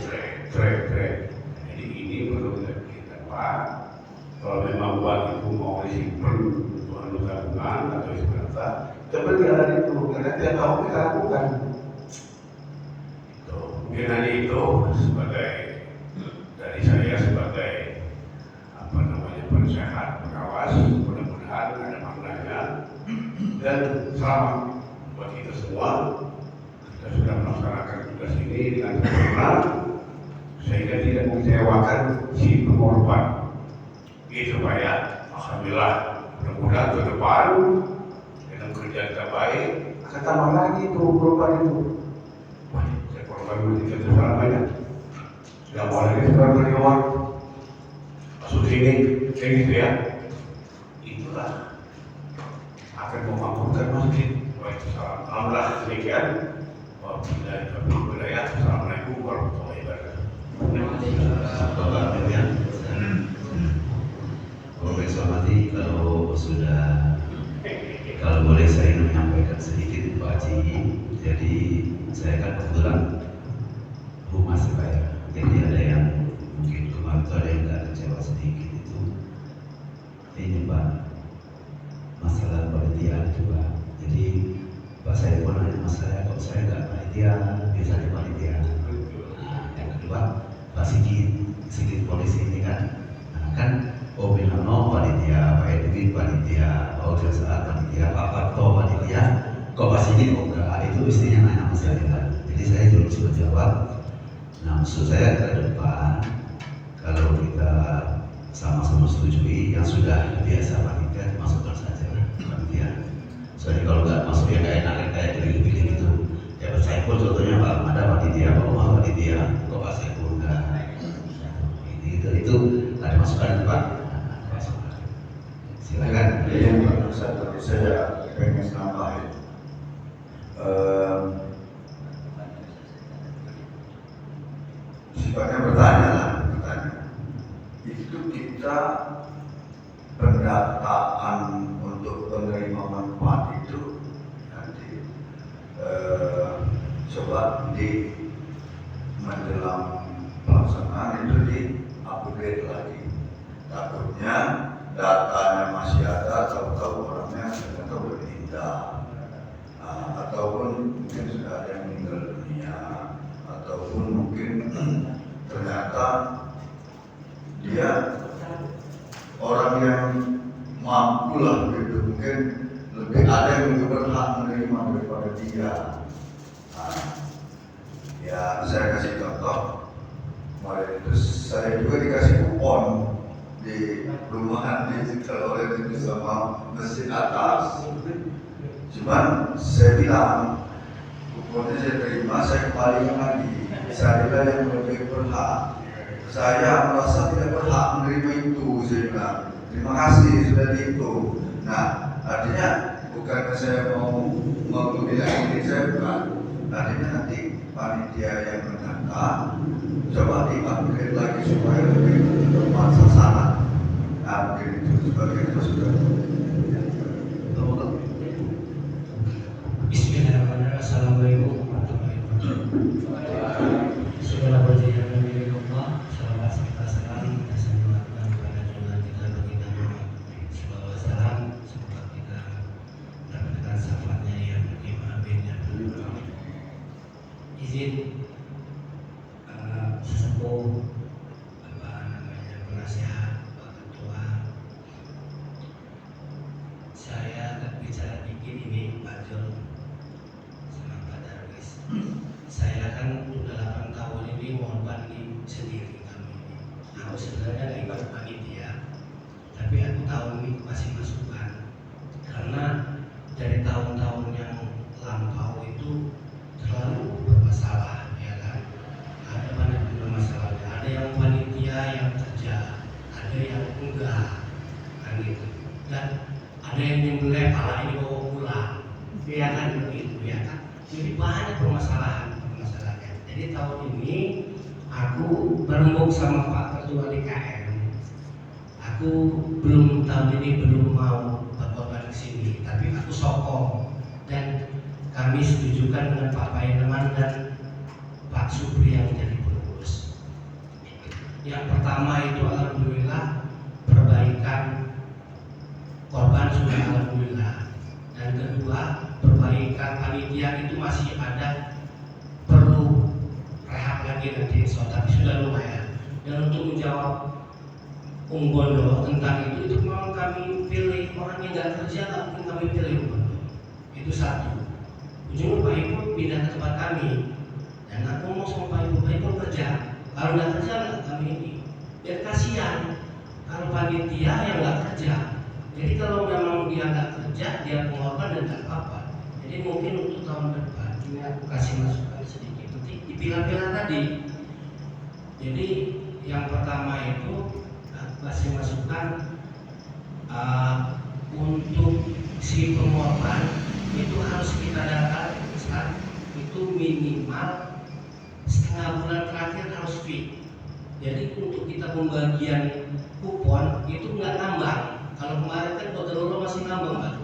F: trek. Jadi ini perlu kita Pak. Kalau memang buat itu mau disimpan untuk tabungan atau sebentar, coba jalan itu karena dia tahu kita lakukan. Mungkin hanya itu sebagai dari saya sebagai penasehat pengawas, mudah-mudahan ada maknanya dan selamat buat kita semua. Kita sudah melaksanakan tugas ini dengan sempurna sehingga tidak mengecewakan si pengorban. Itu Pak ya, alhamdulillah. Mudah-mudahan ke depan dengan kerja kita baik akan tambah lagi itu korban itu. Wah, saya korban kita salah banyak. Tidak boleh sekarang dari luar masuk sini, kayak gitu ya. Itulah akan memampukan masjid. Baik, alhamdulillah demikian. Assalamualaikum warahmatullahi wabarakatuh.
A: Bapak Pimpinan, Profesor Mati, kalau boleh saya menyampaikan sedikit Pak Haji. Jadi saya kan kebetulan humas Pak ya. Jadi ada yang mungkin kemarin itu ada yang nggak kecewa sedikit itu. Ini Pak, masalah penelitian juga. Jadi Pak saya pun nanya mas saya, kalau saya nggak penelitian, biasanya penelitian. Nah, yang kedua Pak Sigit polisi ini kan, kan Bilano panitia, Pak Edwin panitia, Pak Ujang Saat panitia, Pak Parto panitia, kok Pak Sigit enggak, itu istrinya nanya sama saya. Jadi saya belum sempat jawab. Nah, maksud saya ke depan kalau kita sama-sama setujui yang sudah biasa panitia dimasukkan saja panitia. Soalnya kalau nggak masuk ya nggak enak kayak pilih-pilih gitu. Ya Pak Saiful contohnya Pak Ahmad panitia, Pak Umar panitia, kok Pak Saiful enggak. Itu ada masukan Pak. Silakan.
D: Yang satu saya pengen nambahin. Sifatnya bertanya. Itu kita pendataan untuk penerima manfaat itu nanti coba di menjelang pelaksanaan itu di upgrade lagi. Takutnya datanya masih ada, tahu-tahu orangnya ternyata berpindah, ataupun mungkin sudah ada yang meninggal dunia, ataupun mungkin ternyata dia orang yang mampu lah gitu, mungkin lebih ada yang lebih berhak menerima daripada dia. Ya saya kasih contoh. Kemarin itu saya juga dikasih kupon di perumahan digital oleh itu sama mesin atas. Cuman saya bilang kuponnya saya terima, saya kembalikan lagi. Saya yang lebih berhak. Saya merasa tidak berhak menerima itu. Saya bilang terima kasih sudah dihitung. Nah artinya bukan saya mau bilang ini, saya bukan. Artinya nanti panitia yang mendata coba di-upgrade lagi supaya lebih tepat sasaran. Nah mungkin itu sebagai itu sudah.
G: Bismillahirrahmanirrahim. Assalamualaikum warahmatullahi wabarakatuh. Segala puji dan puji milik Allah. Salawat serta salam kita sanjungan kepada junjungan kita baginda Muhammad sallallahu alaihi wasallam. Semoga kita mendapatkan syafaatnya yang beriman. izin sesepuh penasehat Pak Ketua, saya akan bicara dikit ini Pak Jol sama Pak Darwis. Saya kan udah 8 tahun ini korban sendiri kami ini. Aku sebenarnya nggak ikut panitia, tapi aku tahu ini masih masukan karena dari tahun-tahun yang lampau itu terlalu bermasalah, ya kan? Ada banyak masalahnya. Ada yang panitia yang kerja, ada yang enggak, kan gitu. Dan ada yang nyembelih pala ini bawa pulang, ya kan begitu, ya kan? Jadi banyak permasalahannya. Jadi tahun ini aku berembuk sama Pak Ketua DKM. Aku tahun ini belum mau berkorban ke sini, tapi aku sokong dan kami setujukan dengan Pak Payaman dan Pak Supri yang jadi pengurus. Yang pertama itu alhamdulillah perbaikan korban sudah alhamdulillah, dan kedua perbaikan panitia itu masih ada perlu rehab lagi nanti, tapi sudah lumayan. Dan untuk menjawab Bondo tentang itu memang kami pilih orang yang nggak kerja, nggak mungkin kami pilih Bondo. Itu satu. Ujungnya Pak Ibu pindah ke tempat kami, dan aku ngomong sama Pak Ibu kerja. Kalau nggak kerja nggak kami ini. Dan kasihan kalau panitia yang nggak kerja. Jadi kalau memang dia nggak kerja, dia pengorban dan nggak apa-apa. Jadi mungkin untuk tahun depan ini aku kasih masukan sedikit. Nanti dipilah-pilah tadi. Jadi yang pertama itu kasih masukan untuk si pengorban itu harus kita data itu minimal setengah bulan terakhir harus fit. Jadi untuk kita pembagian kupon itu nggak nambah. Kalau kemarin kan Kodarullah masih nambah Pak,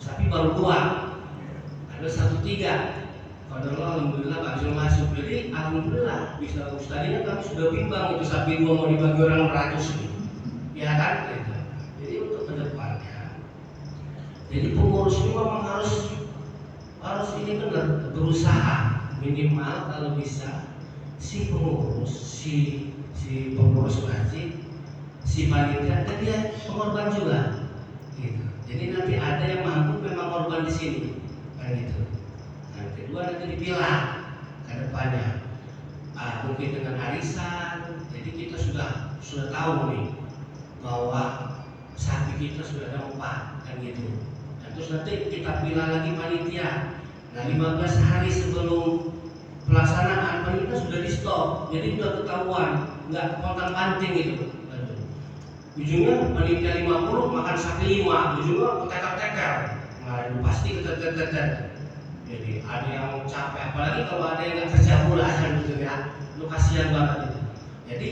G: tapi baru 2 ada 1-3. Kodarullah alhamdulillah Pak Zul masuk. Jadi alhamdulillah bisa tadinya kami sudah bimbang itu sapi 2 mau dibagi orang 100 nih. Ya kan gitu. Jadi untuk kedepannya, jadi pengurus ini memang harus ini benar berusaha minimal kalau bisa si pengurus si pengurus masjid, si panitia dan dia pengorban juga gitu. Jadi nanti ada yang mampu memang korban di sini kan gitu. Nah, kedua nanti dipilah ke depannya mungkin dengan arisan. Jadi kita sudah tahu nih bahwa sapi kita sudah ada 4 kan gitu. Dan terus nanti kita pilih lagi panitia. Nah 15 hari sebelum pelaksanaan panitia sudah di stop, jadi sudah ketahuan, nggak kontak panting gitu. Ujungnya panitia 50 makan sapi 5, ujungnya keteker-teker. Nah itu pasti keteker-teker. Jadi ada yang capek, apalagi kalau ada yang nggak kerja pula kan gitu ya. Lu kasihan banget gitu. Jadi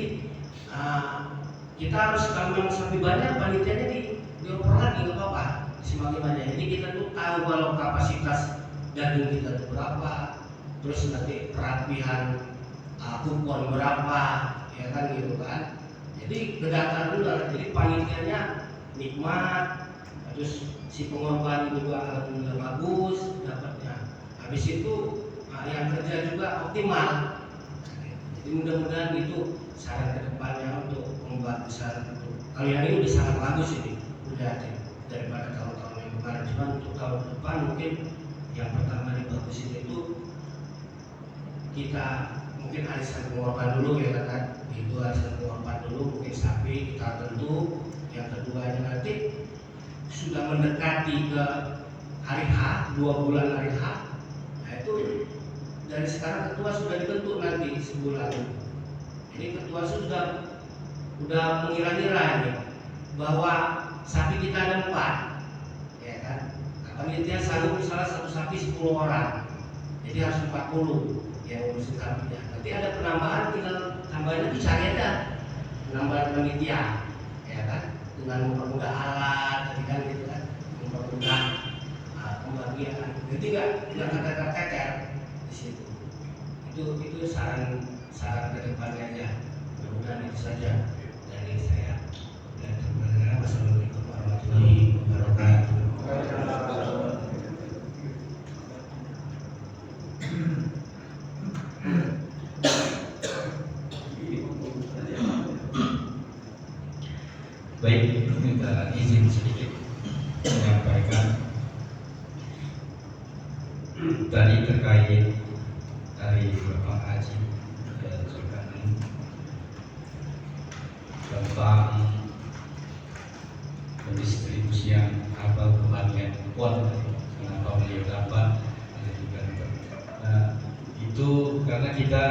G: kita harus kalau yang sapi banyak panitianya dioper lagi nggak apa-apa, semakin banyak. Jadi kita tuh tahu kalau kapasitas daging kita tuh berapa, terus nanti perapihan kupon berapa, ya kan gitu kan. Jadi kedata dulu, jadi panitianya nikmat, terus si pengorban juga alhamdulillah bagus dapatnya. Habis itu yang kerja juga optimal. Jadi mudah-mudahan itu saran kedepannya untuk pembagusan untuk kalian ini udah sangat bagus ini, udah daripada tahun-tahun yang kemarin. Cuma untuk tahun depan mungkin yang pertama dibagusin itu kita mungkin arisan pengorban dulu ya kan, itu arisan pengorban dulu mungkin sapi kita tentu. Yang kedua nanti sudah mendekati ke hari H, 2 bulan hari H. Nah itu dari sekarang ketua sudah dibentuk nanti sebulan. Jadi ketua sudah mengira-ngira ini bahwa sapi kita ada 4, ya kan? Panitia sanggup misalnya satu sapi 10 orang, jadi harus 40 yang ngurusin sapinya. Nanti ada penambahan, tinggal tambahannya dicari aja penambahan panitia, ya kan? Dengan mempermudah alat, tadi kan gitu kan, mempermudah pembagian. Jadi nggak keteter-keter di situ. Itu saran kedepannya aja. Mudah-mudahan itu saja dari saya. Dan wassalamualaikum warahmatullahi wabarakatuh.
E: minta izin sedikit menyampaikan tadi terkait dari Bapak Haji Zulkarnain tentang pendistribusian apa pembagian kupon, kenapa beliau dapat ada juga dapat. Nah, itu karena kita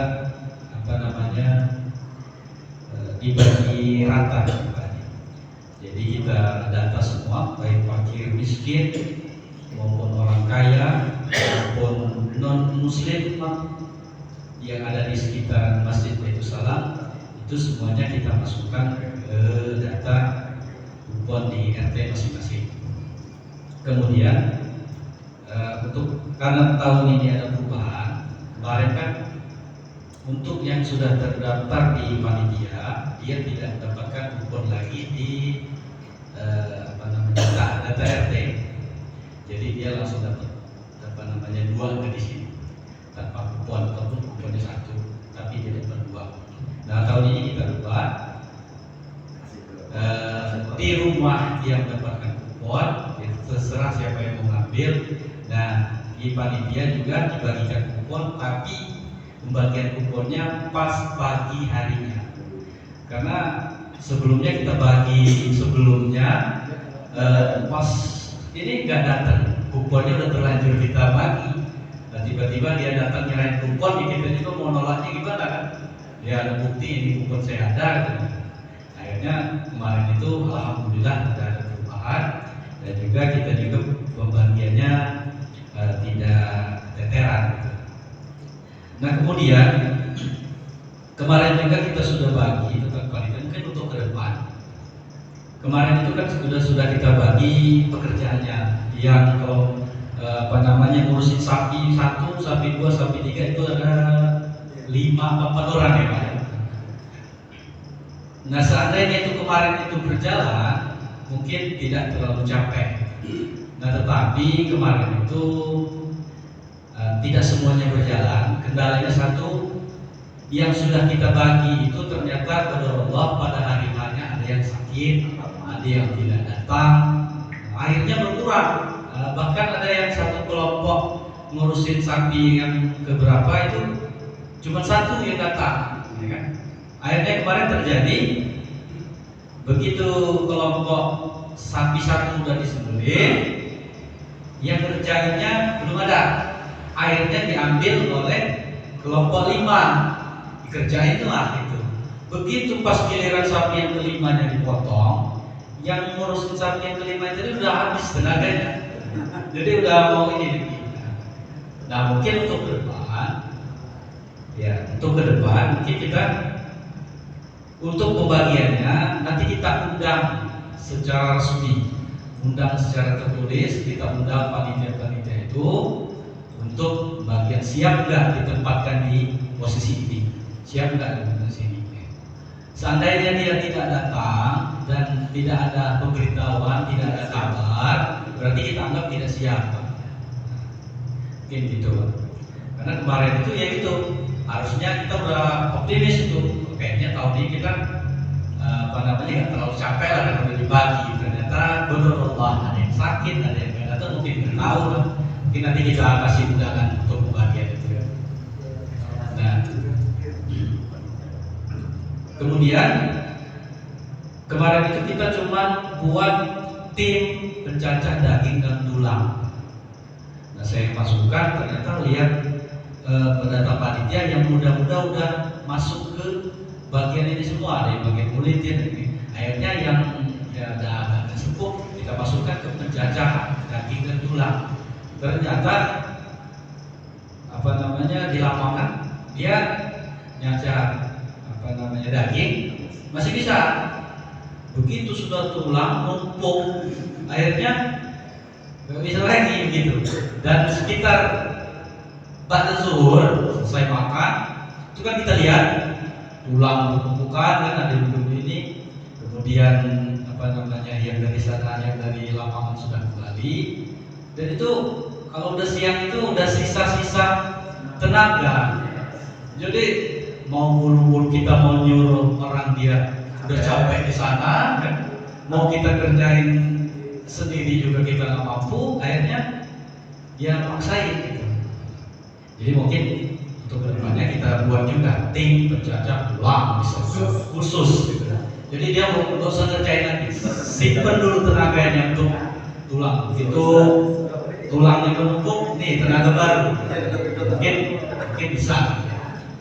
E: dibagi rata. Jadi kita data semua, baik fakir miskin maupun orang kaya maupun non muslim yang ada di sekitar Masjid Baitul Salam, itu semuanya kita masukkan ke data kupon di RT masing-masing. Kemudian karena tahun ini ada perubahan, kemarin kan untuk yang sudah terdaftar di panitia, dia tidak mendapatkan kupon lagi di data RT. Jadi dia langsung dapat dua di sini tanpa kupon ataupun kuponnya satu, tapi dia dapat dua. Nah, tahun ini kita ubah di rumah yang mendapatkan kupon, terserah siapa yang mau ngambil. Nah, di panitia juga dibagikan kupon, tapi pembagian kuponnya pas pagi harinya. Karena sebelumnya kita bagi pas ini nggak datang, kuponnya udah terlanjur kita bagi. Nah, tiba-tiba dia datang nyerahin kupon, kita juga mau nolaknya gimana kan? Ya ada bukti ini kupon saya ada. Gitu. Akhirnya kemarin itu alhamdulillah ada perubahan dan juga kita juga pembagiannya tidak teteran. Nah, kemudian kemarin juga kita sudah bagi tentang panitia, mungkin untuk ke depan. Kemarin itu kan sudah kita bagi pekerjaannya, yang kalau ngurusin sapi 1, sapi 2, sapi 3 itu ada 5-4 orang ya Pak. Nah, seandainya itu kemarin itu berjalan, mungkin tidak terlalu capek. Nah, tetapi kemarin itu tidak semuanya berjalan. Kendalanya satu, yang sudah kita bagi itu ternyata kepada Allah pada hari hanya ada yang sakit, ada yang tidak datang, akhirnya berkurang. Bahkan ada yang satu kelompok ngurusin sapi yang keberapa itu cuma satu yang datang, ya kan? Akhirnya kemarin terjadi begitu kelompok sapi satu sudah disembelih, yang kerjanya belum ada. Akhirnya diambil oleh kelompok 5, dikerjain lah gitu. Begitu pas giliran sapi yang kelimanya dipotong, yang ngurusin sapi yang kelima itu udah habis tenaganya. Jadi udah mau ini. Nah, mungkin untuk ke depan, mungkin kita untuk pembagiannya nanti kita undang secara resmi, undang secara tertulis, kita undang panitia-panitia itu untuk bagian siap nggak ditempatkan di posisi ini, siap nggak di posisi ini. Seandainya dia tidak datang dan tidak ada pemberitahuan, tidak ada kabar, berarti kita anggap tidak siap. Mungkin gitu. Karena kemarin itu ya gitu, harusnya kita udah optimis itu, kayaknya tahun ini kita nggak terlalu capek lah kalau dibagi. Ternyata benar Allah ada yang sakit, ada yang nggak datang, mungkin nggak tahu lah. Mungkin nanti kita kasih undangan untuk pembagian itu. Nah, kemudian kemarin itu kita cuma buat tim pencacah daging dan tulang. Nah, saya masukkan, ternyata lihat pendata panitia yang muda-muda udah masuk ke bagian ini semua, ada yang bagian kulit ya. Akhirnya yang agak sepuh kita masukkan ke pencacah daging dan tulang. Ternyata di lapangan dia nyacah daging masih bisa. Begitu sudah tulang numpuk, akhirnya nggak bisa lagi gitu. Dan sekitar pada zuhur selesai makan, itu kan kita lihat tulang tumpukan kan ada di ini. Kemudian yang dari sana, yang dari lapangan sudah kembali. Dan itu kalau udah siang itu udah sisa-sisa tenaga. Jadi mau buru-buru kita mau nyuruh orang dia udah capek di sana kan,
H: mau kita kerjain sendiri juga kita nggak mampu, akhirnya ya maksain gitu. Jadi mungkin untuk kedepannya kita buat juga tim penjajah tulang khusus gitu. Jadi dia nggak usah ngerjain lagi, simpen dulu tenaganya untuk tulang. Begitu tulangnya menumpuk, nih tenaga baru, mungkin bisa.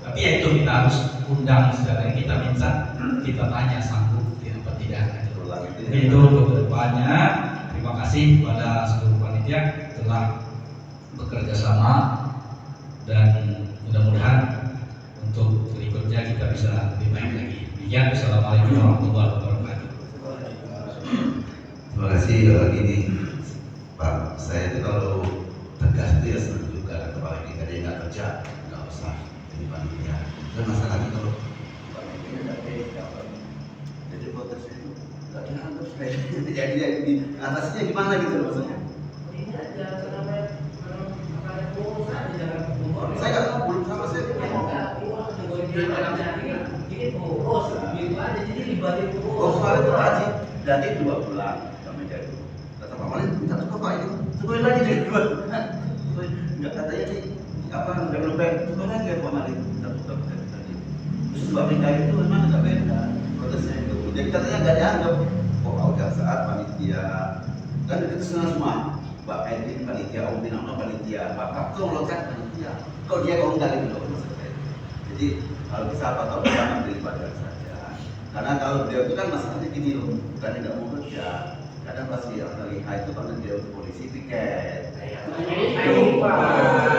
H: Tapi ya itu kita harus undang secara kita minta, kita tanya sanggup apa tidak. Jadi itu untuk kedepannya. Terima kasih kepada seluruh panitia telah bekerja sama dan mudah-mudahan untuk berikutnya kita bisa lebih baik lagi. Demikian, assalamualaikum warahmatullahi wabarakatuh.
A: Terima kasih. Gini Pak, saya itu kalau tegas itu ya senang juga. Kalau ini ada yang nggak kerja, nggak usah jadi panitia. Dan masalahnya kalau jadi protes itu nggak dianggap jadi atasnya gimana gitu loh maksudnya. Saya nggak tahu, belum sama saya. Oh, kemarin itu haji, jadi 2 bulan kami jadi. Kata Pak Malin, minta tukar Pak ini, tukarin lagi deh 2 bulan. Nggak katanya nih, apa nggak lebih, tukar lagi ya Pak Malin, minta tukar tadi. Terus 2 pindah itu memang nggak beda protesnya itu. Jadi katanya nggak dianggap. Oh, udah saat panitia, kan itu senang semua. Pak Edwin panitia, Om Binama panitia, Pak Kapto meloncat panitia. Kok dia kok enggak gitu loh maksud saya. Jadi kalau bisa apa tahu kita ambil ibadah saja. Karena kalau dia itu kan masalahnya gini loh, bukan tidak mau kerja. Kadang pasti yang terlihat itu karena dia polisi piket.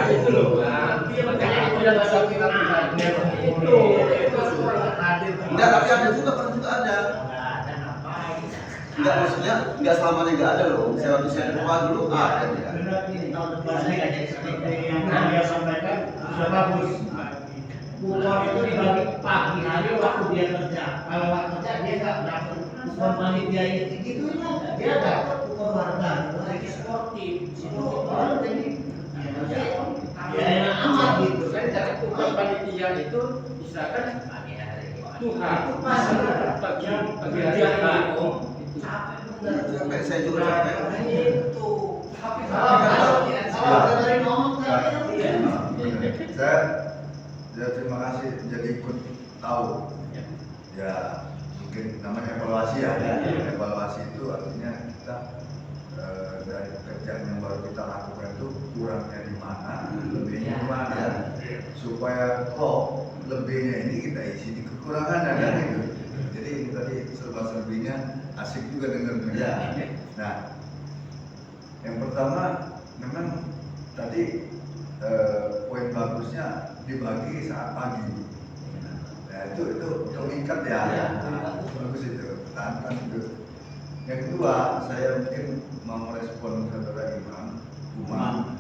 C: Itu loh Pak. Dia makanya itu yang nggak sampai itu.
A: Enggak, tapi ada juga pernah juga ada. Enggak, maksudnya enggak selamanya enggak ada loh. Saya waktu saya keluar dulu ada ya.
E: Tahun depan saya nggak jadi seperti yang dia sampaikan sudah bagus. Kupon itu dibagi pagi hari waktu dia kerja. Kalau waktu kerja dia nggak dapat kupon panitia itu gituin aja. Dia dapat kupon warga, lagi sportif. Orang jadi ya enak amat gitu.
C: Saya cari tukar panitia itu misalkan Tuhan bagi hari itu
A: Sampai saya juga capek.
E: itu. Tapi kalau dari ngomong
D: Saya terima kasih jadi ikut tahu. Ya mungkin namanya evaluasi ya. Evaluasi itu artinya kita dari pekerjaan yang baru kita lakukan itu kurangnya di mana, lebihnya di mana, supaya lebihnya ini kita isi di kekurangan kan gitu. Jadi ini tadi serba-serbinya asik juga dengar-dengar. Nah, yang pertama memang tadi poin bagusnya dibagi saat pagi. Nah itu mengikat ya. Bagus itu, tahan itu. Yang kedua, saya mungkin mau merespon saudara Umar.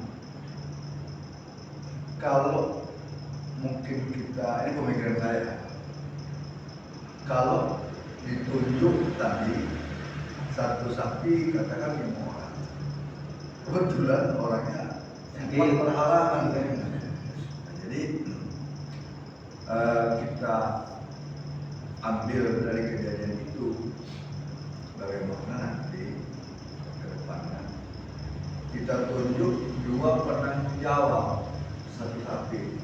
D: Kalau mungkin kita, ini pemikiran saya, kalau ditunjuk tadi satu sapi katakan 5 orang, kebetulan orangnya cepat berhalangan kan. Jadi kita ambil dari kejadian itu bagaimana nanti ke depannya kita tunjuk 2 penanggung jawab satu sapi.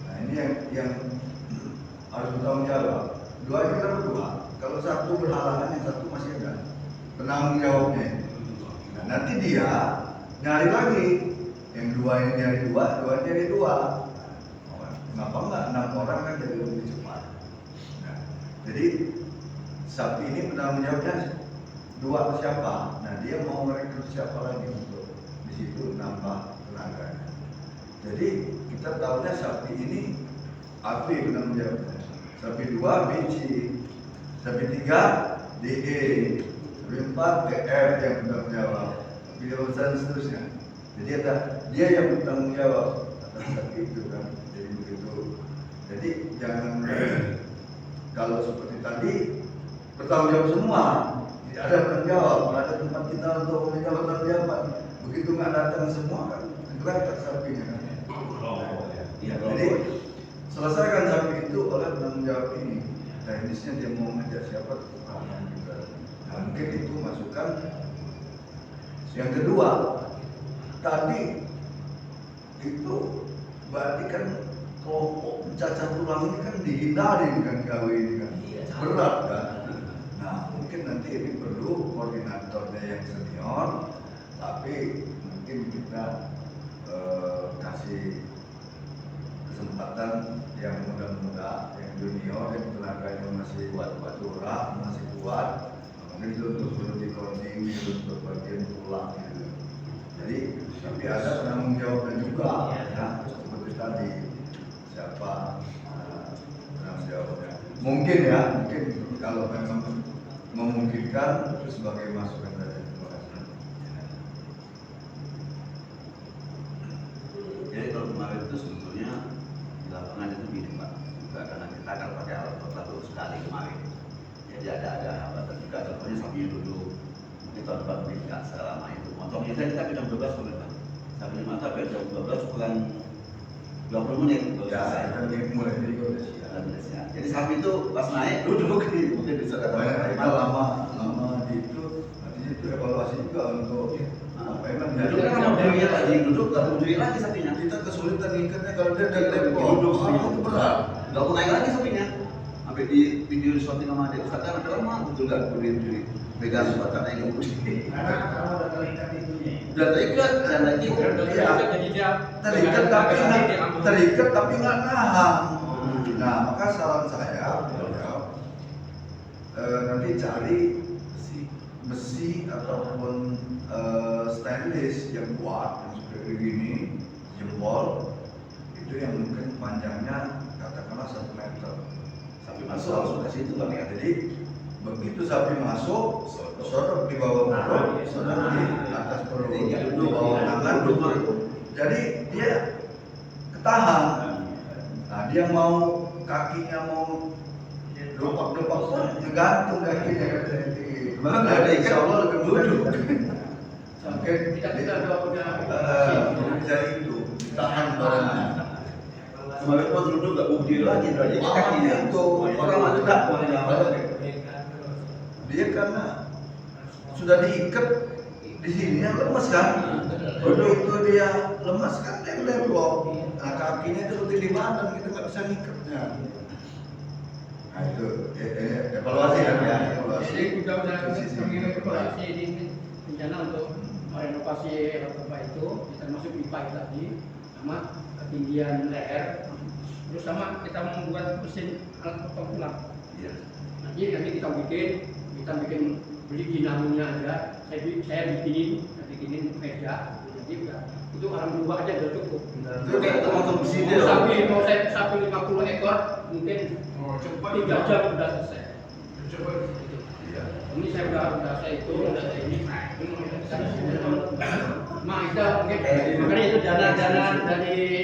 D: Nah ini yang harus bertanggung jawab. 2 ini kan 2. Kalau satu berhalangan, yang satu masih ada penanggung jawabnya. Nah nanti dia nyari lagi, yang 2 ini nyari 2, 2 nyari 2. Kenapa enggak 6 orang kan jadi lebih cepat. Nah, jadi sapi ini penanggung jawabnya 2 siapa? Nah dia mau merekrut siapa lagi untuk di situ nambah tenaganya. Jadi kita tahunya sapi ini AB penanggung jawabnya. Sapi 2 BC, sapi 3 DE, sapi 4 TF yang penanggung jawab. Dan seterusnya. Jadi ada dia yang bertanggung jawab atas sapi itu kan. Jadi begitu. Jadi jangan kalau seperti tadi bertanggung jawab semua, tidak ada bertanggung jawab, tidak ada tempat kita untuk meminta bertanggung jawab. Begitu nggak datang semua kan, tergerak sapinya kan. Jadi selesaikan sapi itu oleh penanggung jawab ini. Teknisnya dia mau ngajak siapa, Tuhan juga. Nah, mungkin itu masukan. Yang kedua, tadi itu berarti kan kelompok cacat tulang ini kan dihindari kan KW ini kan berat kan. Nah mungkin nanti ini perlu koordinatornya yang senior, tapi mungkin kita kasih kesempatan yang muda-muda, yang junior, yang tenaganya masih kuat-kuat curah, masih kuat, mungkin itu untuk perlu di-coaching untuk bagian tulang gitu. Jadi tapi ada penanggung jawabnya juga ya, seperti tadi siapa penanggung jawabnya. Mungkin ya, mungkin kalau memang memungkinkan itu sebagai masukan dari terima kasih.
A: Jadi kalau kemarin itu sebetulnya di lapangan itu gini Pak, juga karena kita akan pakai alat berat baru sekali kemarin. Jadi ada hambatan juga, contohnya sapinya duduk, mungkin tahun depan tidak selama itu. Motornya kita jam 12 Pak, sampai 5 sampai jam 12 kurang 20 menit baru selesai.
D: Dan mulai dari kondisi.
A: Jadi sapi itu pas naik duduk, mungkin bisa katakan
D: lama di itu, artinya itu evaluasi juga untuk apa emang
A: Duduk kan mau diri tadi duduk, gak mau diri lagi sapinya.
D: kita kesulitan ngikatnya kalau dia dari level
A: Duduk
D: itu berat.
A: Gak mau naik lagi sapinya. Sampai di video di shooting sama adik Ustaz kan ada lama betul gak berdiri pegang batangnya yang berdiri.
E: Kalau udah terikat itunya.
A: Udah terikat dan lagi
C: Jadi dia
D: terikat tapi nggak nahan. Nah maka saran saya nanti cari besi ataupun stainless yang kuat yang seperti begini jempol itu yang mungkin panjangnya katakanlah 1 meter.
A: sapi masuk langsung ke situ Bang ya.
D: Jadi begitu sapi masuk, sodok di bawah perut, sodok di atas perut, di bawah tangan, jadi dia ketahan. Nah dia mau kakinya mau depak-depak pun tergantung kakinya katanya.
A: Mana ada insya Allah lebih duduk.
D: Sampai
C: kita punya
D: bisa itu tahan barangnya.
A: Kemarin pas duduk gak mau berdiri lagi, jadi kakinya
D: itu
A: orang maju tak boleh jalan.
D: Dia karena sudah diikat di sini lemas kan. Duduk itu dia lemas kan dia leblok. Nah kakinya itu rutin di badan kita nggak bisa ngikatnya. Nah itu evaluasi kan ya. Evaluasi.
C: Jadi udah mengirim evaluasi ini rencana untuk merenovasi apa itu, termasuk pipa tadi, sama ketinggian leher, terus sama kita membuat mesin alat potong tulang.
A: Iya.
C: Nanti kita bikin beli dinamonya aja. Saya bikinin meja. Jadi udah itu alam dua aja udah cukup.
A: Itu kayak termotor besi dia.
C: Sapi 50 ekor mungkin 3 jam udah selesai. Ini saya udah saya itu udah saya ini. Kita mungkin makanya itu dana dari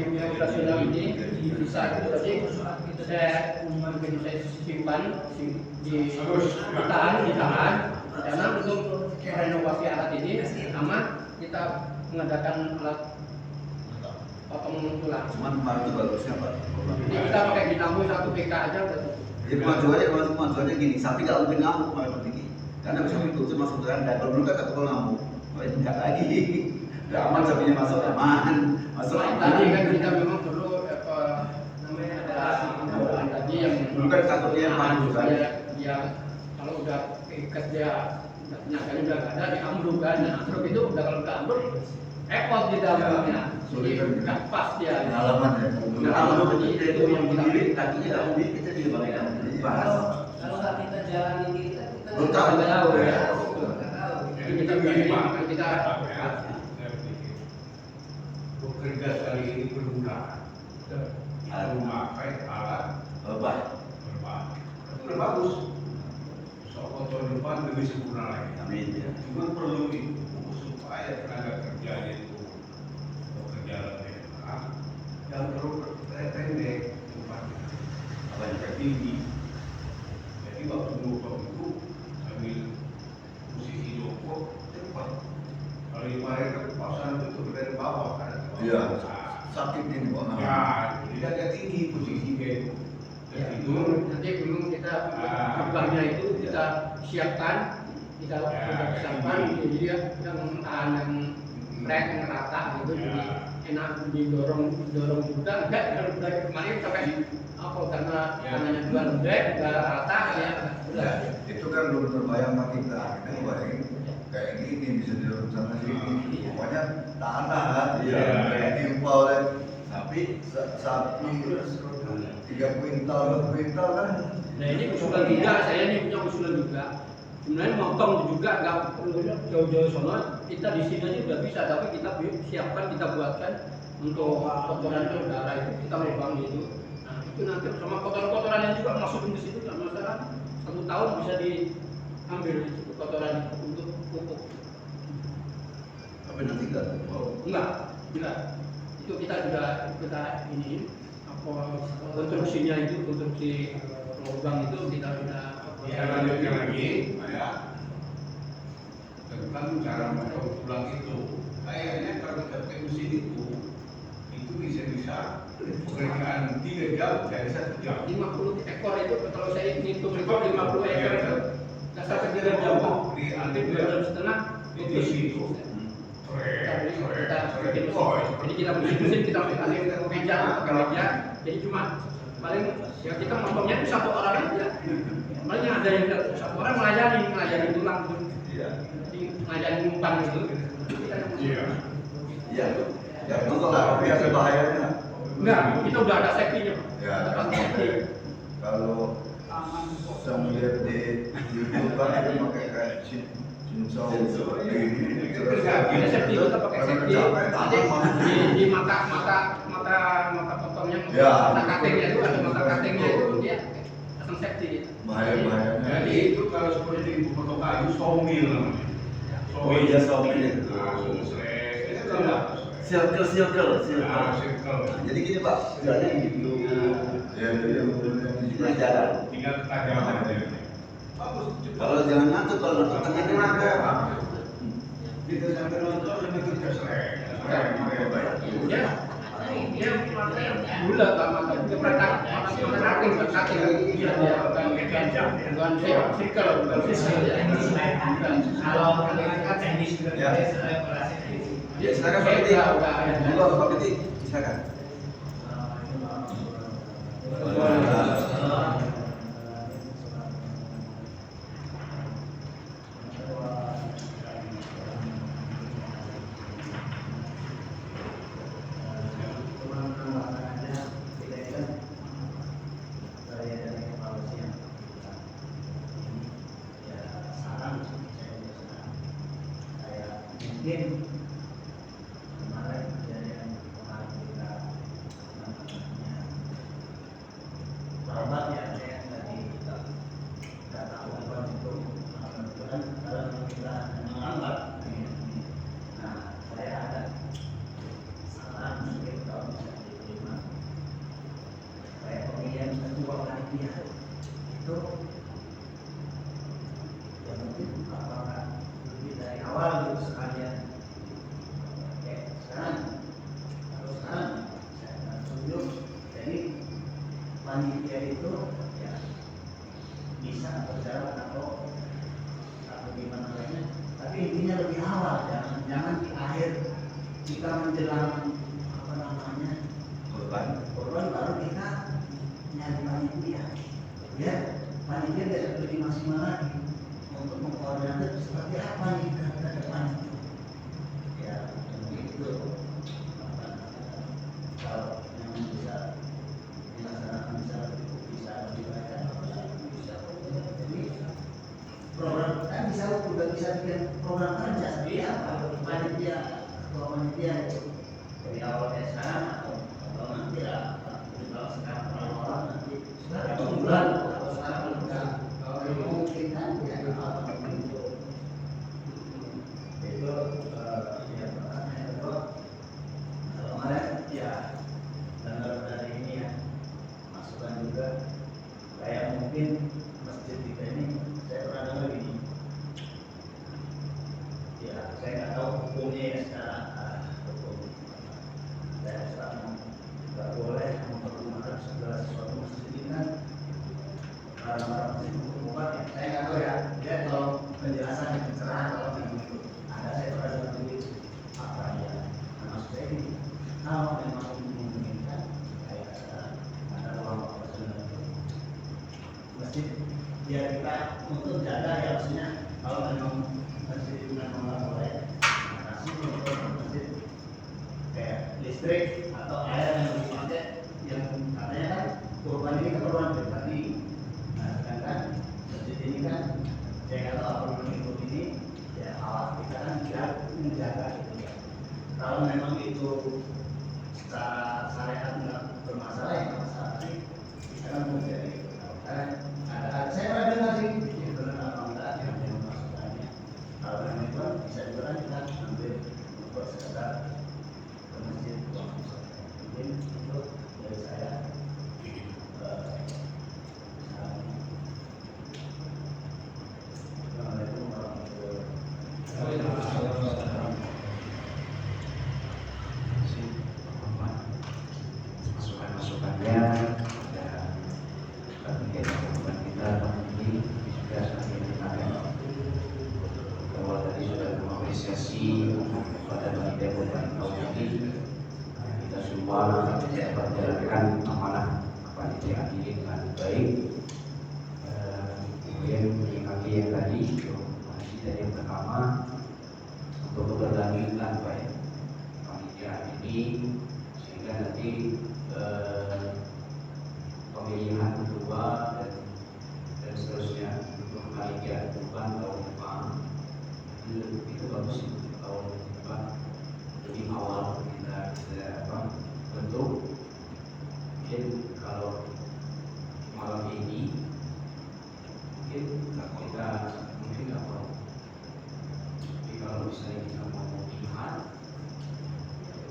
C: pihak operasional ini bisa itu tadi saya simpan ditahan karena untuk renovasi alat ini sama kita mengadakan alat potong tulang.
A: Cuman kemarin itu bagusnya Pak.
C: Jadi kita pakai dinamo 1 PK aja udah cukup.
A: Jadi kemajuannya gini, sapi gak mungkin ngamuk kemarin begini. Karena bisa mengikuti masuk ke kandang. Kalau dulu kan kalau ngamuk, enggak lagi. Udah aman sapinya masuk aman. Masuk
C: Tadi kan kita memang perlu namanya ada tambahan tadi yang
A: dulu kan takutnya maju kan.
C: Dia kalau udah ikat dia nyakanya udah gak ada diambruk kan. Nah, ambruk itu udah kalau udah ambruk repot di dalamnya. Jadi nggak pas dia.
D: Pengalaman ya.
A: Kalau itu yang berdiri, kakinya gak berdiri, kita di bagian bahas.
G: Kalau nggak kita jalanin kita
A: Betul.
C: Nggak tahu ya.
F: Jadi
C: Kita
F: bekerja kali ini berguna. Memakai alat
A: Bapak.
F: berbahaya. Itu udah bagus. Soal tahun depan lebih sempurna lagi.
A: Amin ya.
F: Cuma perlu itu supaya tenaga kerjanya itu bekerja lebih enak dan terlalu pendek tempatnya.
A: Apa yang
F: Agak tinggi. Jadi waktu ngukok itu sambil posisi jongkok cepat. Kalau kemarin kan pasangan itu dari bawah kan.
D: Iya. Sakit ini Pak.
F: Ya, jadi agak tinggi posisinya itu. Dan
C: Ya,
F: itu
C: nanti belum kita ubahnya itu kita siapkan, kita siapkan jadi yang rek yang rata gitu, jadi enak didorong juga. Enggak kalau dari kemarin sampai apa karena tanahnya juga lembek, juga rata ya.
D: Ya, itu kan belum terbayang sama kita. Kita ngebayangin kayak gini bisa didorong sana sini. Pokoknya tanah kan, kayak timpal kan. Tapi sapi 3 kuintal, 2 kuintal kan.
C: Nah ini usulan juga, saya ini punya usulan juga. Sebenarnya motong juga nggak perlu jauh-jauh sono, kita di sini aja udah bisa, tapi kita siapkan, kita buatkan untuk kotoran udara itu kita lubang itu. Nah itu nanti sama kotoran-kotoran yang juga masukin ke situ, kan masalah 1 tahun bisa diambil itu kotoran untuk pupuk.
D: Tapi nanti enggak.
C: Enggak. Itu kita ini apa konstruksinya itu, konstruksi lubang itu kita sudah.
F: Ya lanjutkan lagi, ya. Tentang cara memotong tulang itu, kayaknya kalau kita pakai mesin itu bisa pekerjaan 3 jam dari 1 jam.
C: 50 ekor itu kalau saya hitung itu 50 ekor itu nggak sampai 3 jam. Nanti 2 jam setengah
F: Itu situ.
C: Jadi kita mesin kita pakai meja, jadi cuma paling ya kita motongnya 1 orang aja. Paling ada yang 1 orang melayani tulang itu.
D: Iya.
C: Jadi melayani umpan itu.
F: Iya.
D: Iya. Ya betul lah, tapi ada bahayanya.
C: Enggak, kita udah ada safety-nya.
D: Ya, kalau saya melihat di YouTube kan itu pakai kayak cincau ini.
C: Ada safety, kita pakai safety. Nanti di mata potongnya, mata cutting-nya itu ada mata cutting-nya itu dia pasang safety.
D: Bahaya-bahayanya.
F: Jadi itu kalau seperti di potong kayu, sawmill namanya.
A: Oh iya, sawmill itu.
F: Itu kan enggak.
A: Circle.
D: Jadi gini Pak, jalannya gitu. Ya, jadi jalan.
F: Tinggal ketajaman aja. Bagus.
A: Kalau jangan ngantuk, kalau ngantuk
F: Tengah
A: tengah
F: ada Pak. Kita sampai nonton sampai kita selesai.
C: Dia bulat sama dia pernah cutting bukan circle.
G: Kalau kita teknis juga
A: Ya, silakan Pak Piti. Monggo Pak Piti, silakan.
E: Mungkin kemarin kejadian kita berobat ya, saya tadi tidak tahu apa itu, kebetulan kalau kita mengambil, nah saya ada saran mungkin kalau bisa diterima, saya pemilihan ketua panitia itu ya mungkin apakah lebih dari awal gitu sekalian. Oke, sekarang saya akan tunjuk. Jadi panitia itu ya bisa berjalan atau gimana lainnya, tapi intinya lebih awal, jangan di akhir kita menjelang apa namanya korban baru kita nyari panitia. Ya panitia tidak lebih maksimal lagi untuk mengkoordinasi seperti apa nih ke depan itu. Ya itu kalau yang bisa dilaksanakan bisa lebih baik, bisa. Jadi program kan bisa juga bisa bikin program kerja seperti apa panitia, ketua panitia itu dari awal sekarang atau nanti lah kalau sekarang orang nanti sekarang bulan atau sekarang bukan kalau memungkinkan ya kalau itu ya pertanyaan kedua kemarin ya dengar dari ini ya masukan juga kayak mungkin masjid kita ini saya pernah dengar ini ya saya nggak tahu hukumnya ya secara hukum maksudnya kalau memang masjid memang nggak boleh kasih untuk masjid kayak listrik atau air yang dipakai yang katanya kan kurban ini keperluan pribadi. Nah sedangkan masjid ini kan saya nggak tahu apa mengikut ini ya alat kita kan tidak menjaga itu ya. Kalau memang itu secara syariat nggak bermasalah ya masalah sih kita kan menjadi ada saya pernah dengar sih ya benar apa enggak yang masukannya kalau memang itu bisa juga kan kita ambil untuk sekedar ke masjid mungkin itu dari saya. Assalamualaikum warahmatullahi wabarakatuh.
F: Masukan-masukannya dan kegiatan kita ini juga semakin menarik. Bahwa tadi sudah mengapresiasi pada panitia kurban tahun ini kita semua dapat menjalankan amanah kepanitiaan ini dengan baik. Kemudian menyikapi yang tadi masih dari yang pertama untuk keberlanjutan baik kepanitiaan ini sehingga nanti pemilihan kedua dan seterusnya untuk panitia kurban tahun depan itu bagus tahun depan lebih awal kita bentuk mungkin kalau malam ini mungkin kita nggak mau tapi kalau misalnya kita mau lihat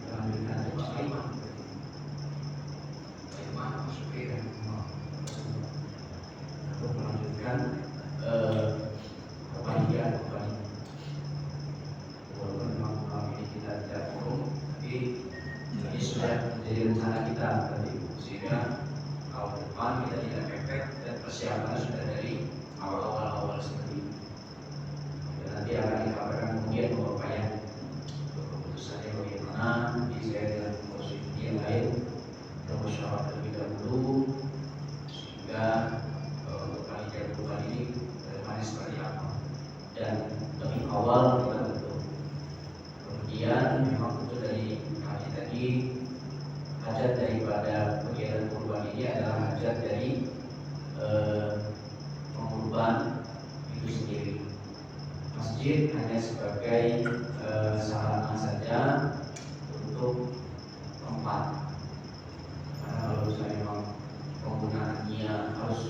F: kita ambilkan aja Pak Aiman masuk ke untuk melanjutkan kepanitiaan walaupun memang malam ini kita tidak forum tapi ini sudah menjadi rencana kita tadi sehingga tahun depan kita tidak mepet dan persiapan sudah dari awal seperti ini dan nanti akan dikabarkan kemudian bahwa upaya untuk keputusannya bagaimana nanti saya dengan pengurus yang lain bermusyawarah terlebih dahulu sehingga untuk panitia kurban ini kedepannya seperti apa dan lebih awal kita bentuk. Kemudian memang itu dari kami tadi hajat daripada kegiatan kurban ini adalah hajat dari pengurban itu sendiri. Masjid hanya sebagai sarana saja untuk tempat. Karena kalau misalnya memang penggunaannya harus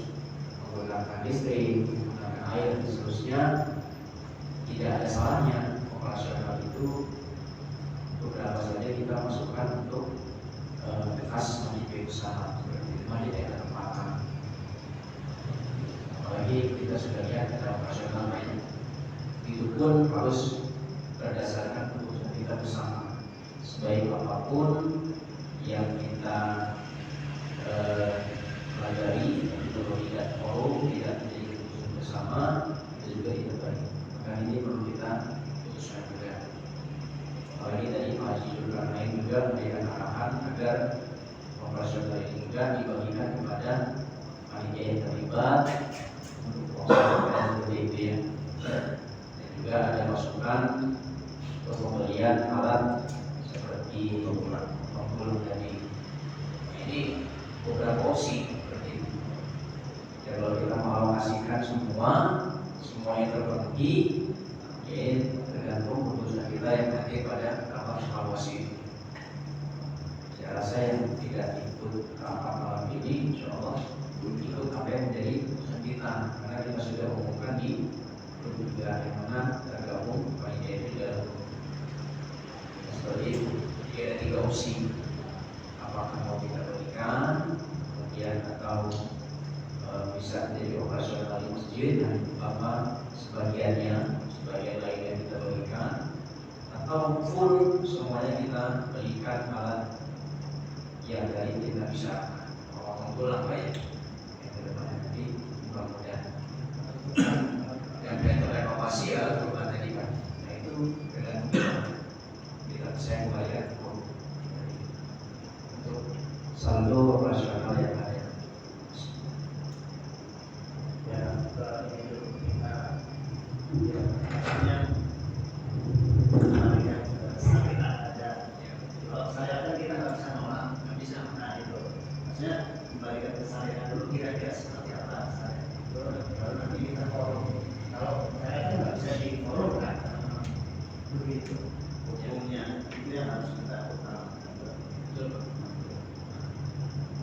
F: menggunakan listrik, menggunakan air dan seterusnya, tidak ada salahnya operasional itu beberapa saja kita masukkan untuk bekas masjid usaha seperti itu di daerah tempatan. Apalagi kita sudah lihat ada operasional banyak. Itu pun harus berdasarkan keputusan kita bersama. Sebaik apapun yang kita pelajari, kalau tidak forum, tidak menjadi keputusan bersama, itu juga tidak baik. Maka ini perlu kita putuskan juga. Apalagi tadi Pak Haji Zulkarnain juga memberikan arahan agar operasional ini juga dibagikan kepada panitia yang terlibat untuk proses BPP ya. Dan juga ada masukan untuk pembelian alat seperti pemulung tadi. Ini beberapa opsi seperti itu. Dan kalau kita mengalokasikan semuanya terpenuhi, ya tergantung keputusan kita yang nanti pada rapat evaluasi. Saya rasa yang tidak ikut rapat malam ini, insya Allah ikut apa yang menjadi keputusan kita, karena kita sudah umumkan di grup juga yang mana tergabung panitia itu dalam seperti itu. Jadi ada 3 opsi. Apakah mau kita berikan, kemudian atau bisa menjadi operasional di masjid dan apa sebagian lainnya kita berikan, atau full semuanya kita berikan alat yang dari kita bisa mengumpul apa ya yang kedepannya nanti mudah-mudahan dan evakuasi ya korban tadi kan. Nah itu dengan kita saya membayar untuk saldo operasional yang ada. Ya, kita
E: maksudnya kembalikan ke syariat dulu kira-kira seperti apa syariat itu, baru nanti kita forum. Kalau saya kan nggak bisa di forum kan, begitu hukumnya itu yang harus kita utamakan.
B: Betul.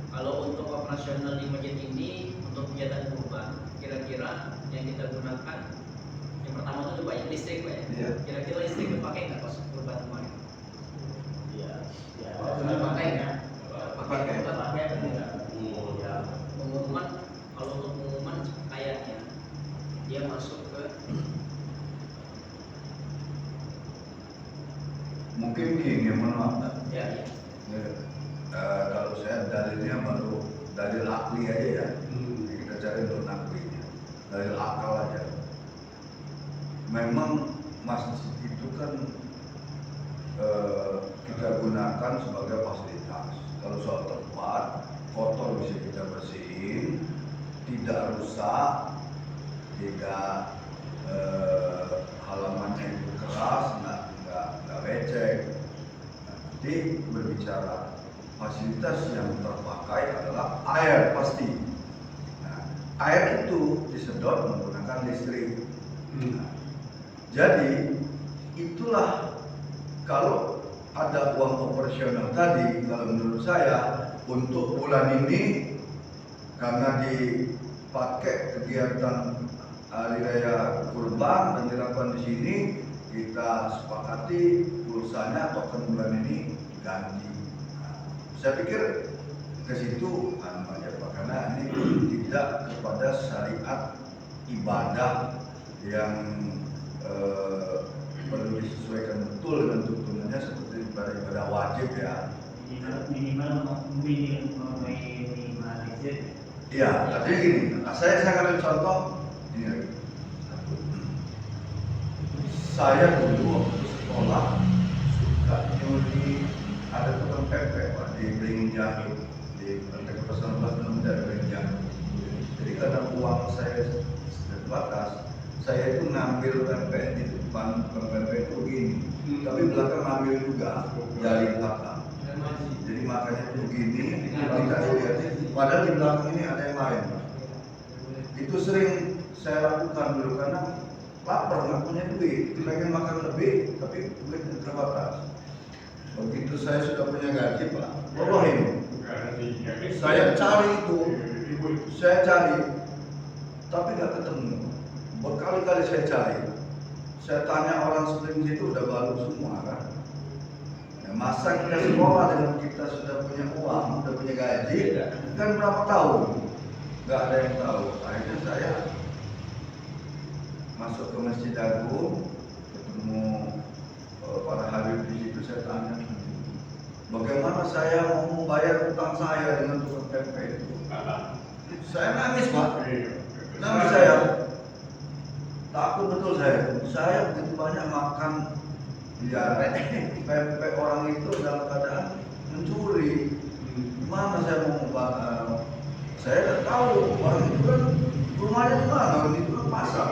B: Kalau untuk operasional di masjid ini untuk kegiatan kurban, kira-kira yang kita gunakan yang pertama itu Pak ya, listrik Pak ya.
A: Iya.
B: Kira-kira listrik dipakai nggak pas kurban kemarin?
E: Iya, ya.
B: Oh, sudah pakai ya?
A: Pakai.
E: Pakai tidak? Iya.
B: Pengumuman, kalau untuk pengumuman kayaknya dia masuk ke
D: Mungkin gini, mohon maaf.
B: ya, ya.
D: Kalau saya dalilnya baru dalil akli aja ya. Kita cari dulu aklinya, dalil akal aja. Memang masjid itu kan kita gunakan sebagai fasilitas. Kalau soal tempat kotor bisa kita bersihin, tidak rusak, tidak halamannya itu keras, nggak becek. Nanti berbicara fasilitas yang terpakai adalah air pasti. Nah, air itu disedot menggunakan listrik. Nah, jadi itulah kalau ada uang operasional tadi, kalau menurut saya untuk bulan ini karena dipakai kegiatan hari raya kurban dan dilakukan di sini, kita sepakati pulsanya token bulan ini diganti. Nah, saya pikir ke situ aja Pak, karena ini tidak kepada syariat ibadah yang perlu disesuaikan betul dengan tuntunannya seperti ibadah wajib ya.
E: Minimalisir.
D: Iya, artinya gini, saya ambil contoh ini lagi. Saya dulu waktu sekolah suka nyuri, ada tukang pempek Pak di Beringin Jahit, di Pantai Kota 19 dari Beringin Jahit. Jadi karena uang saya terbatas, saya itu ngambil pempek di depan pempek itu begini, tapi belakang ngambil juga jari belakang. Jadi makanya itu begini, tidak dilihat. Padahal di belakang ini ada yang lain. Itu sering saya lakukan dulu karena lapar, nggak punya duit, pengen makan lebih, tapi duit terbatas. Begitu saya sudah punya gaji Pak, wallahi saya cari itu, tapi nggak ketemu. Berkali-kali saya cari, saya tanya orang sekeliling situ udah baru semua kan. Ya, masa kita sekolah dengan kita sudah punya uang, sudah punya gaji, kan berapa tahun? Nggak ada yang tahu. Akhirnya saya masuk ke Masjid Agung, ketemu para habib di situ, saya tanya, bagaimana saya mau membayar utang saya dengan tukang pempek itu? Saya nangis Pak, nangis saya. Takut betul saya begitu banyak makan ya pempek orang itu dalam keadaan mencuri. Gimana saya mau membakar? Saya tidak tahu orang itu kan rumahnya di mana, orang itu kan pasar.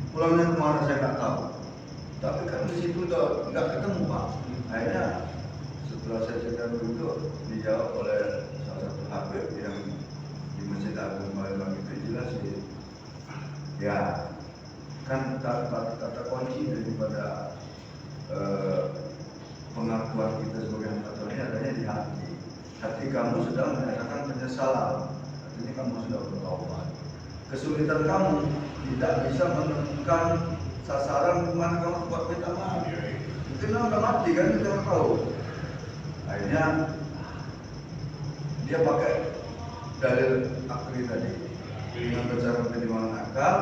D: Pulangnya kemana saya nggak tahu. Tapi kan di situ udah nggak ketemu Pak. Akhirnya setelah saya cerita begitu dijawab oleh salah satu habib yang di Masjid Agung Palembang itu jelas sih. Ya, kan kata kunci daripada pengakuan kita sebagai hamba Tuhan ini adanya di hati. Hati kamu sedang menyatakan penyesalan, artinya kamu sudah bertobat. Kesulitan kamu tidak bisa menemukan sasaran di mana kamu buat minta maaf. Mungkin kamu udah mati kan, kita nggak tahu. Akhirnya dia pakai dalil akli tadi dengan bicara pertimbangan akal.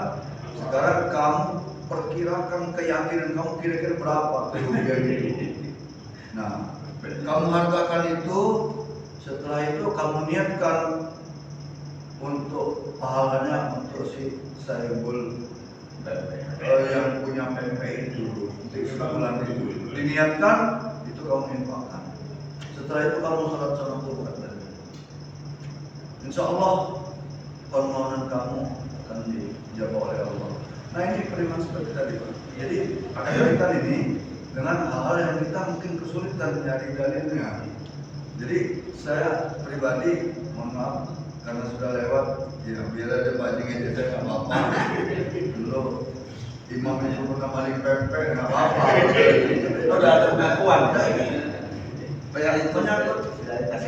D: Sekarang kamu perkirakan keyakinan kamu kira-kira berapa kerugian itu. Nah, kamu hargakan itu, setelah itu kamu niatkan untuk pahalanya untuk si Saibul yang punya pempek itu untuk sebulan itu diniatkan, itu kamu infakkan. Setelah itu kamu salat sunat tobat lagi. Insya Allah permohonan kamu akan dijawab oleh Allah. Nah ini periman seperti tadi Pak. Jadi ada kaitan ini dengan hal-hal yang kita mungkin kesulitan mencari dalilnya. Jadi saya pribadi mohon maaf karena sudah lewat, ya biar ada pancing aja saya nggak apa-apa. Dulu imam itu pernah maling pempek nggak apa-apa.
F: Udah ada pengakuan.
D: Kayak itu nyangkut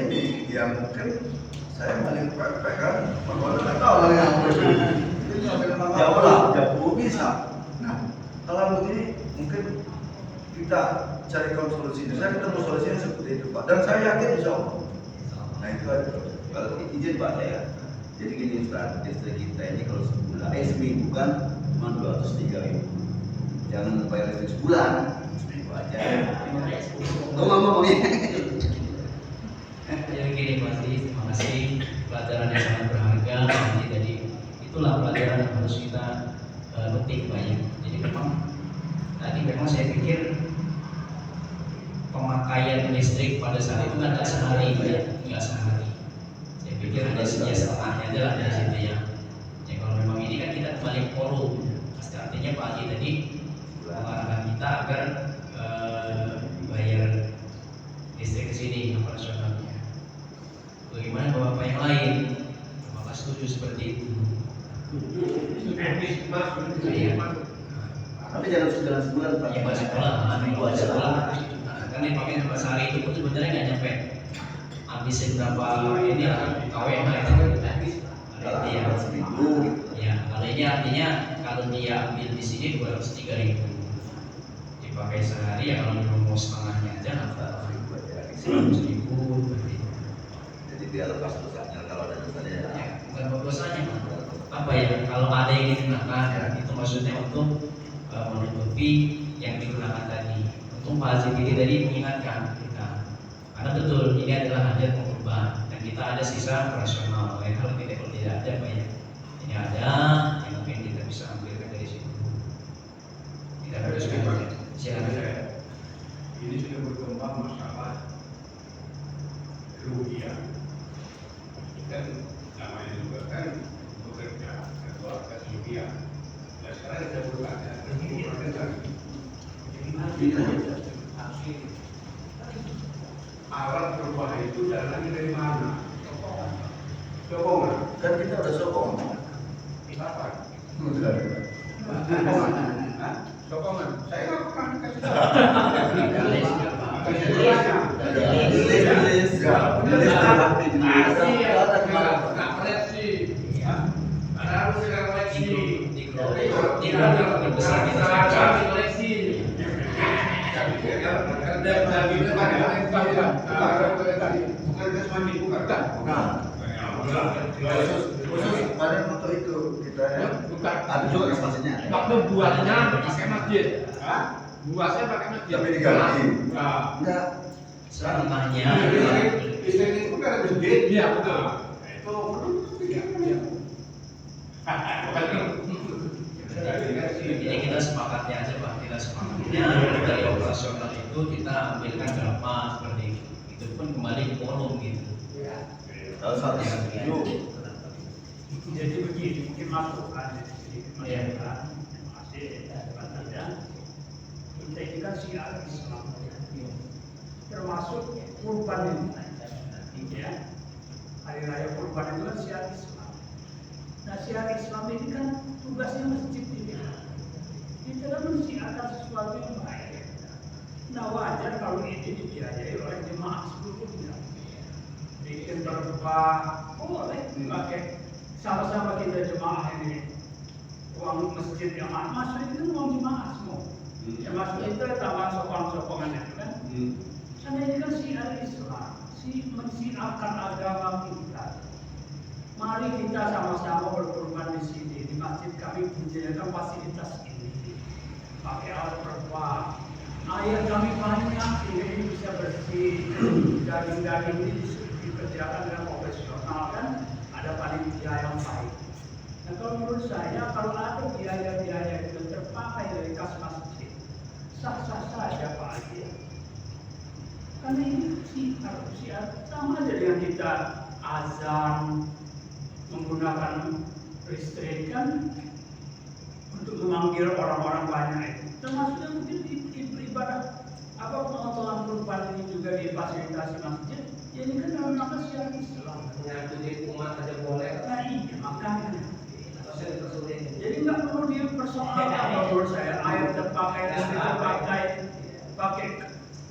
D: ini, ya mungkin saya maling pempek kan, kalau nggak tahu maling apa itu. Itu ngambil jauh lah, jauh bisa. Nah, kalau begini mungkin kita carikan solusinya. Saya ketemu solusinya seperti itu Pak, dan saya yakin insya Allah. Nah itu aja.
I: Kalau izin Pak saya, jadi gini Ustaz, listrik kita ini kalau seminggu kan cuma 203.000. Jangan bayar listrik sebulan, seminggu aja. Ngomong ya.
B: Jadi gini Pak Aziz, terima kasih pelajaran yang sangat berharga. Jadi itulah pelajaran yang harus kita petik banyak. Jadi memang saya pikir pemakaian listrik pada saat itu kan nggak sehari, nggak sehari. Saya pikir hanya setengahnya aja lah dari situ ya. Ya kalau memang ini kan kita kembali forum, pasti artinya Pak Haji tadi mengarahkan kita agar bayar listrik ke sini operasionalnya. Bagaimana bapak yang lain? Apakah setuju seperti itu? Iya.
I: Tapi jangan sebulan Pak.
B: Ya Pak sekolah, minggu aja sekolah. Kan yang pakai cuma sehari itu pun sebenarnya nggak nyampe. Habisin berapa ini lah KWH itu.
I: Kalau seminggu.
B: Ya, kalau ini artinya kalau dia ambil di sini 203.000. Dipakai sehari ya kalau mau setengahnya aja nggak 100.000.
I: Jadi dia lepas dosanya kalau ada dosanya.
B: Ya, bukan dosanya Pak. Apa ya? Kalau ada yang digunakan itu maksudnya untuk menutupi yang digunakan tadi. Untuk Pak Haji Fikri tadi mengingatkan kita, karena betul ini adalah hajat pengurban dan kita ada sisa operasional. Lain hal kalau tidak ada Pak ya, ini ada yang mungkin kita bisa ambilkan dari situ. Tidak harus silakan.
F: Ini sudah berkembang masalah kerugian. Kan namanya juga kan bekerja atau atas kerugian. Nah sekarang kita berkata alat berbahaya itu datangnya dari mana? Sokongan.
D: Kan kita udah sokongan.
F: Apa?
D: Sokongan.
F: Sokongan. Saya nggak pernah kasih
D: Khusus kemarin untuk itu kita ya.
I: Ada juga ekspansinya.
C: Waktu buatnya pakai masjid. Buatnya pakai masjid.
D: Tapi diganti.
I: Enggak.
B: Setengahnya.
F: Listrik itu kan ada masjid.
C: Iya betul.
F: Itu
B: Jadi kita sepakatnya aja Pak, kita sepakatnya dari operasional itu kita ambilkan berapa seperti itu. Itu pun kembali ke forum gitu.
I: Kalau soal yang itu
J: Jadi begini, mungkin masukan masukan masih ya. Kita ini kan syiar Islam, termasuk kurban ini, ya. Hari raya kurban itu kan syiar Islam. Nah syiar Islam ini kan tugasnya masjid ini. Kita kan mensyiarkan sesuatu yang baik. Nah wajar kalau ini dibiayai oleh jemaah seluruhnya. Bikin berupa boleh dipakai. Sama-sama kita jemaah ini uang masjid yang masuk itu uang jemaah semua. Yang masuk itu tambah sokongan-sokongan itu kan. Karena ini kan syiar Islam, mensiarkan agama kita. Mari kita sama-sama berkorban di sini di masjid kami menyediakan fasilitas ini. Pakai alat berupa air kami banyak ini bisa bersih, daging-daging ini dikerjakan dengan profesional kan. Ada panitia yang baik. Nah kalau menurut saya kalau ada biaya-biaya itu terpakai dari kas masjid, sah-sah saja Pak Haji. Karena ini syiar sama aja dengan kita azan menggunakan listrik kan untuk memanggil orang-orang banyak itu. Termasuk mungkin ibadah apa pengotolan kurban ini juga difasilitasi masjid. Ini kan dalam maka syariat Islam.
G: Menyakiti umat aja boleh.
J: Nah iya makanya.
G: Masih dipersulit.
J: Jadi nggak perlu dipersoalkan kalau menurut saya air terpakai pakai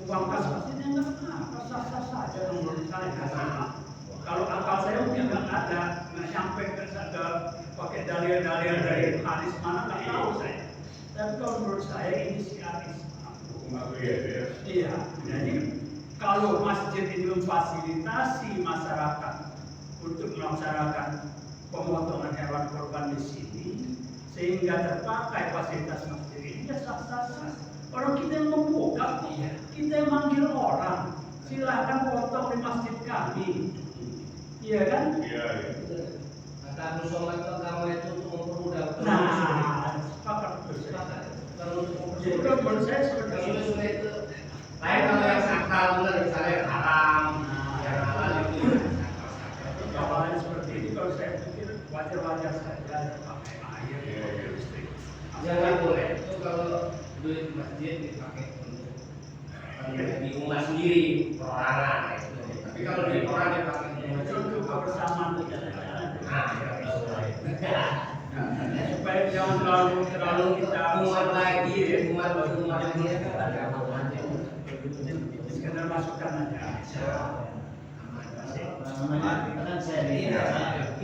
J: uang kas pastinya nggak apa sah-sah saja menurut saya. Kalau akal saya mungkin nggak ada, nggak sampai ke pakai dalil-dalil dari hadis mana nggak tahu saya. Tapi kalau menurut saya ini syiar Islam. Iya, jadi kalau masjid ini memfasilitasi masyarakat untuk melaksanakan pemotongan hewan kurban di sini, sehingga terpakai fasilitas masjid ini, ya sah-sah saja. Orang kita yang membuka, kita yang manggil orang, silahkan potong di masjid kami, iya kan?
F: Iya.
G: Kata musola kamu itu untuk mempermudah.
J: Nah, sepakat betul. Jadi kalau menurut saya seperti itu.
G: Lain kalau yang sakral benar misalnya yang haram, yang halal itu.
J: Kalau lain seperti ini, kalau saya pikir wajar-wajar saja pakai air, listrik.
G: Jangan boleh itu kalau duit masjid dipakai untuk di rumah sendiri perorangan itu. Tapi kalau duit orang dipakai
J: Untuk kebersamaan itu supaya jangan terlalu kita
G: umat lagi
J: sekedar masukkan aja.
E: Kan saya ini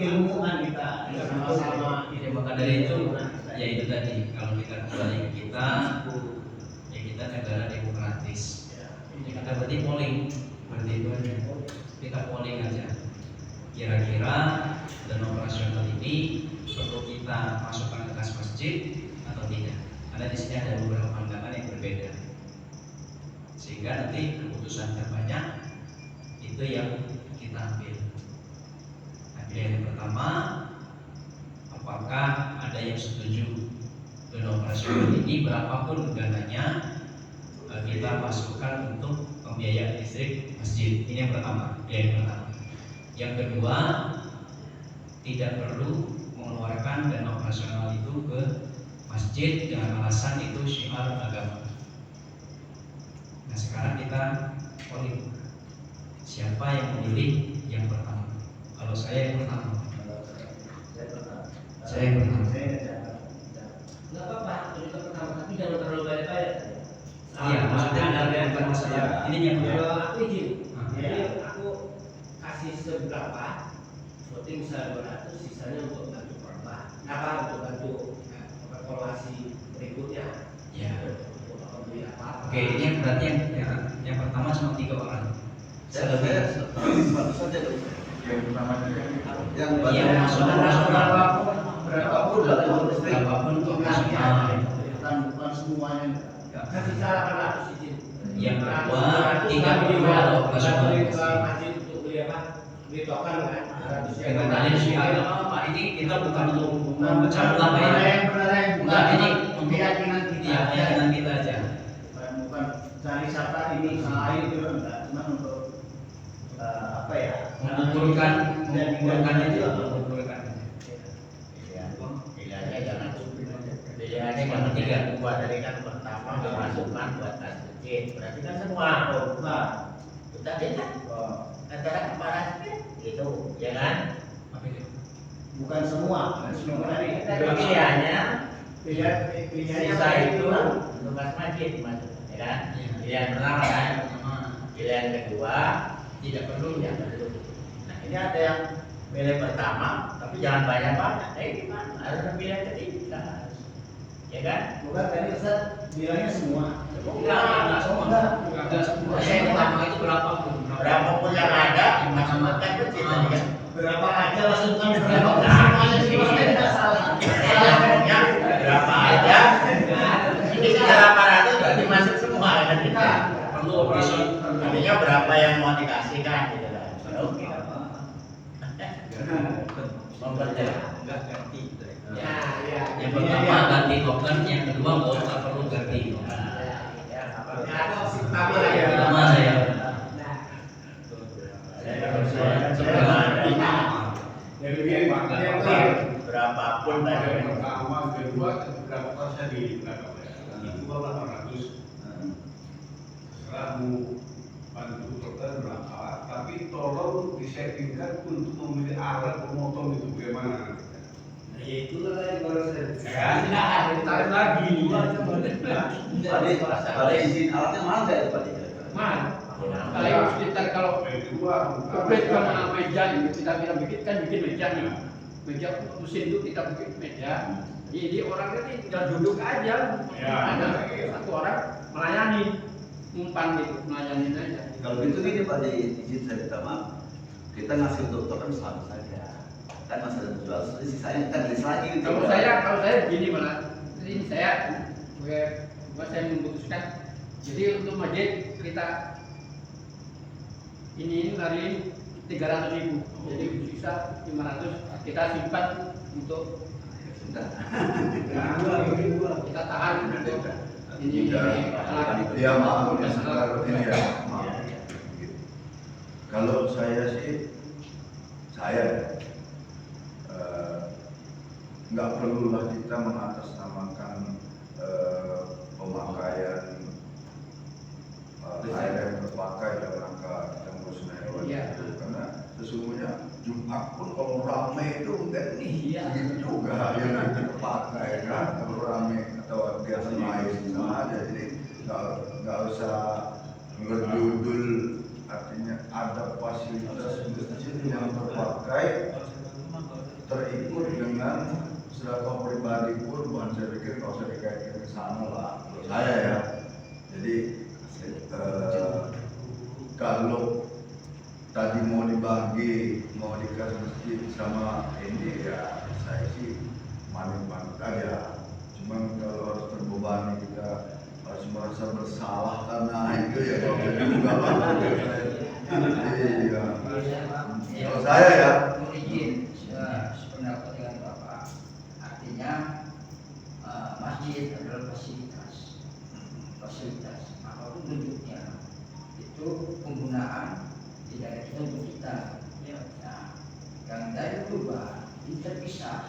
E: ilmu kan kita sama-sama.
B: Jadi maka dari itu, ya itu tadi kalau kita kembali ke kita, ya kita negara demokratis. Ya kita berarti polling, berarti itu aja. Kita polling aja. Kira-kira dana operasional ini perlu kita masukkan ke kas masjid atau tidak? Karena di sini ada beberapa pandangan yang berbeda. Sehingga nanti keputusan terbanyak itu yang kita ambil. Nah, pilihan pertama, apakah ada yang setuju dana operasional ini berapapun dananya kita masukkan untuk pembiayaan listrik masjid? Ini yang pertama, pilihan pertama. Yang kedua, tidak perlu mengeluarkan dana operasional itu ke masjid dengan alasan itu syiar agama. Nah sekarang kita polling, siapa yang memilih yang pertama? Kalau saya yang pertama. Saya yang pertama.
G: nggak apa-apa, itu pertama, tapi jangan terlalu banyak-banyak.
B: Iya, maksudnya bukan masalah. Ini yang kedua.
G: Aku izin. Jadi aku kasih seberapa, voting misalnya 200, sisanya untuk bantu korban. Untuk bantu evaluasi berikutnya.
B: Ya.
G: Untuk beli apa?
B: Oke, ini yang berarti yang pertama cuma 3 orang.
I: Saya baru saja dong. Yang pertama yang
B: Iya, masuk operasional.
I: berapapun lah
B: Berapapun untuk operasional.
I: bukan semuanya.
G: Kasih salah 100 izin.
B: Yang kedua, 32 ada operasional.
G: Masjid untuk beli apa? Beli token kan? 100
B: Dengan dalil syiar Pak, ini kita bukan untuk memecah belah Pak ya. Enggak, ini untuk
E: keyakinan kita.
B: Iya, keyakinan kita aja.
E: Bukan cari siapa ini lain itu enggak, cuma untuk apa ya?
B: Mengukurkan itu apa? Mengukurkan.
E: Pilihannya jangan pilihannya yang ketiga buat dari kan pertama memasukkan buat masjid, berarti kan semua bukan kita kan antara kepala gitu ya kan, bukan semua dari pilihannya sisa itu untuk masjid dimasukkan ya kan, pilihan pertama kan, pilihan kedua tidak perlu. Nah ini ada yang pilih pertama tapi jangan banyak-banyak, gimana? Harus pilihan ketiga, ya kan? Bukan tadi Ustaz bilangnya semua. Enggak semua.
B: Saya pertama itu berapapun
E: yang ada dimasukkan ke situ kan. Berapa aja masukkan berapa semuanya sih tidak salah. Salahnya berapa aja. Ini berapa ratus berarti masuk semua kan kita.
B: perlu operasi.
E: Artinya berapa yang mau dikasihkan gitu kan. Oke.
B: Enggak ganti.
G: Ya.
B: Yang pertama ganti token, yang kedua nggak perlu ganti.
G: Ada opsi pertama lagi.
B: Yang pertama saya.
E: Berapapun tadi.
F: Yang pertama, kedua, berapa persen di belakang? Itu 800. Setelah mau bantu dokter berangkat, tapi tolong disettingkan untuk memilih alat pemotong itu bagaimana?
I: Ya itulah yang baru saya.
C: Tarik lagi.
I: Pada izin alatnya mahal nggak itu Pak?
C: Mahal. Kalau komplit sama meja itu kita bikin meja nih. Meja mesin itu kita bikin meja. Jadi orang ini tinggal duduk aja. Ada satu orang melayani, umpan gitu, melayanin aja.
I: Kalau gitu gini Pak, izin saya minta maaf. Kita ngasih dokter kan selalu saja. Kan masih ada jual, sisanya kan list lagi.
C: Kalau saya begini malah, ini saya memutuskan. Jadi untuk masjid kita ini hari 300.000, jadi sisa 500 kita simpan untuk kita tahan untuk ini
D: ya maaf ya sebentar ini ya maaf. Kalau saya sih nggak perlulah kita mengatasnamakan pemakaian air yang terpakai dalam rangka kita mengurus hewan itu, karena sesungguhnya Jumat pun kalau ramai itu enggak nih gitu juga yang terpakai kan, kalau ramai atau biasa lain sama aja. Jadi nggak usah ngedudul, artinya ada fasilitas masjid yang terpakai terikut dengan sedekah pribadi pun, saya pikir kalau saya dikaitkan ke sana lah menurut saya ya. Jadi kalau tadi mau dibagi, mau dikasih masjid sama ini ya saya sih manut-manut aja. Cuman kalau harus terbebani kita harus merasa bersalah karena itu ya kalau juga lah. Kalau saya ya
K: izin sependapat dengan Bapak, artinya masjid adalah fasilitas apapun bentuknya itu penggunaan tidak ada kita untuk kita. Nah, yang dari berubah ini terpisah.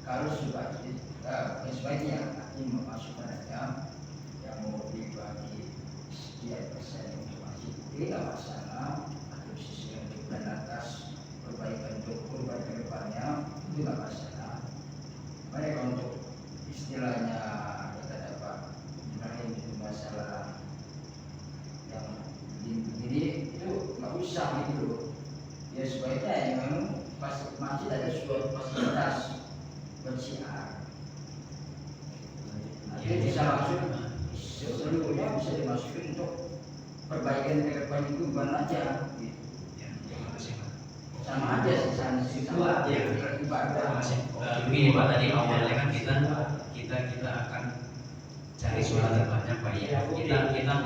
K: Kalau sebaiknya artinya memasukkan aja yang mau dibagi sekian persen untuk masjid, tidak masalah. Atau sisi yang bulan atas perbaikan ke depannya itu tidak masalah. Mereka untuk istilahnya kata dapat itu masalah yang begini itu nggak usah gitu. Ya sebaiknya yang memang masjid ada suatu fasilitas bersiar. Itu bisa masuk seluruhnya bisa dimasukin untuk perbaikan ke depan itu bukan aja. Sama aja sama ibadah.
B: Begini Pak, tadi awalnya kan kita akan cari suara terbanyak Pak ya. Kita tidak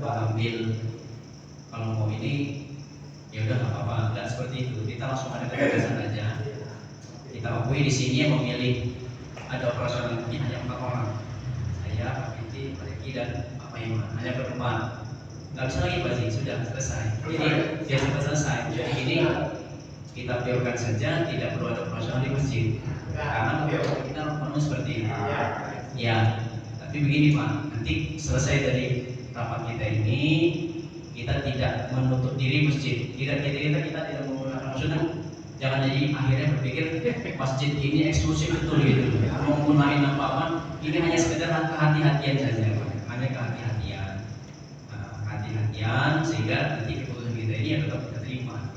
B: ambil kalau mau ini ya udah nggak apa-apa, nggak seperti itu. Kita langsung ada ketegasan aja. Kita akui di sini yang memilih ada operasional mungkin hanya 4 orang. Saya, Pak Binti, Pak Reki dan Pak Maiman hanya berempat. Nggak bisa lagi Pak Zi, sudah selesai. Jadi biar cepat selesai. Jadi ini kita biarkan saja, tidak perlu ada operasional di masjid. Karena kita penuh seperti ini. Ya, tapi begini Pak, nanti selesai dari rapat kita ini, kita tidak menutup diri masjid. Kita tidak menggunakan, maksudnya jangan jadi akhirnya berpikir masjid ini eksklusif betul gitu. Mau menggunakan apa-apa, ini hanya sekedar kehati-hatian saja, hanya kehati-hatian, sehingga nanti keputusan kita ini ya tetap kita terima.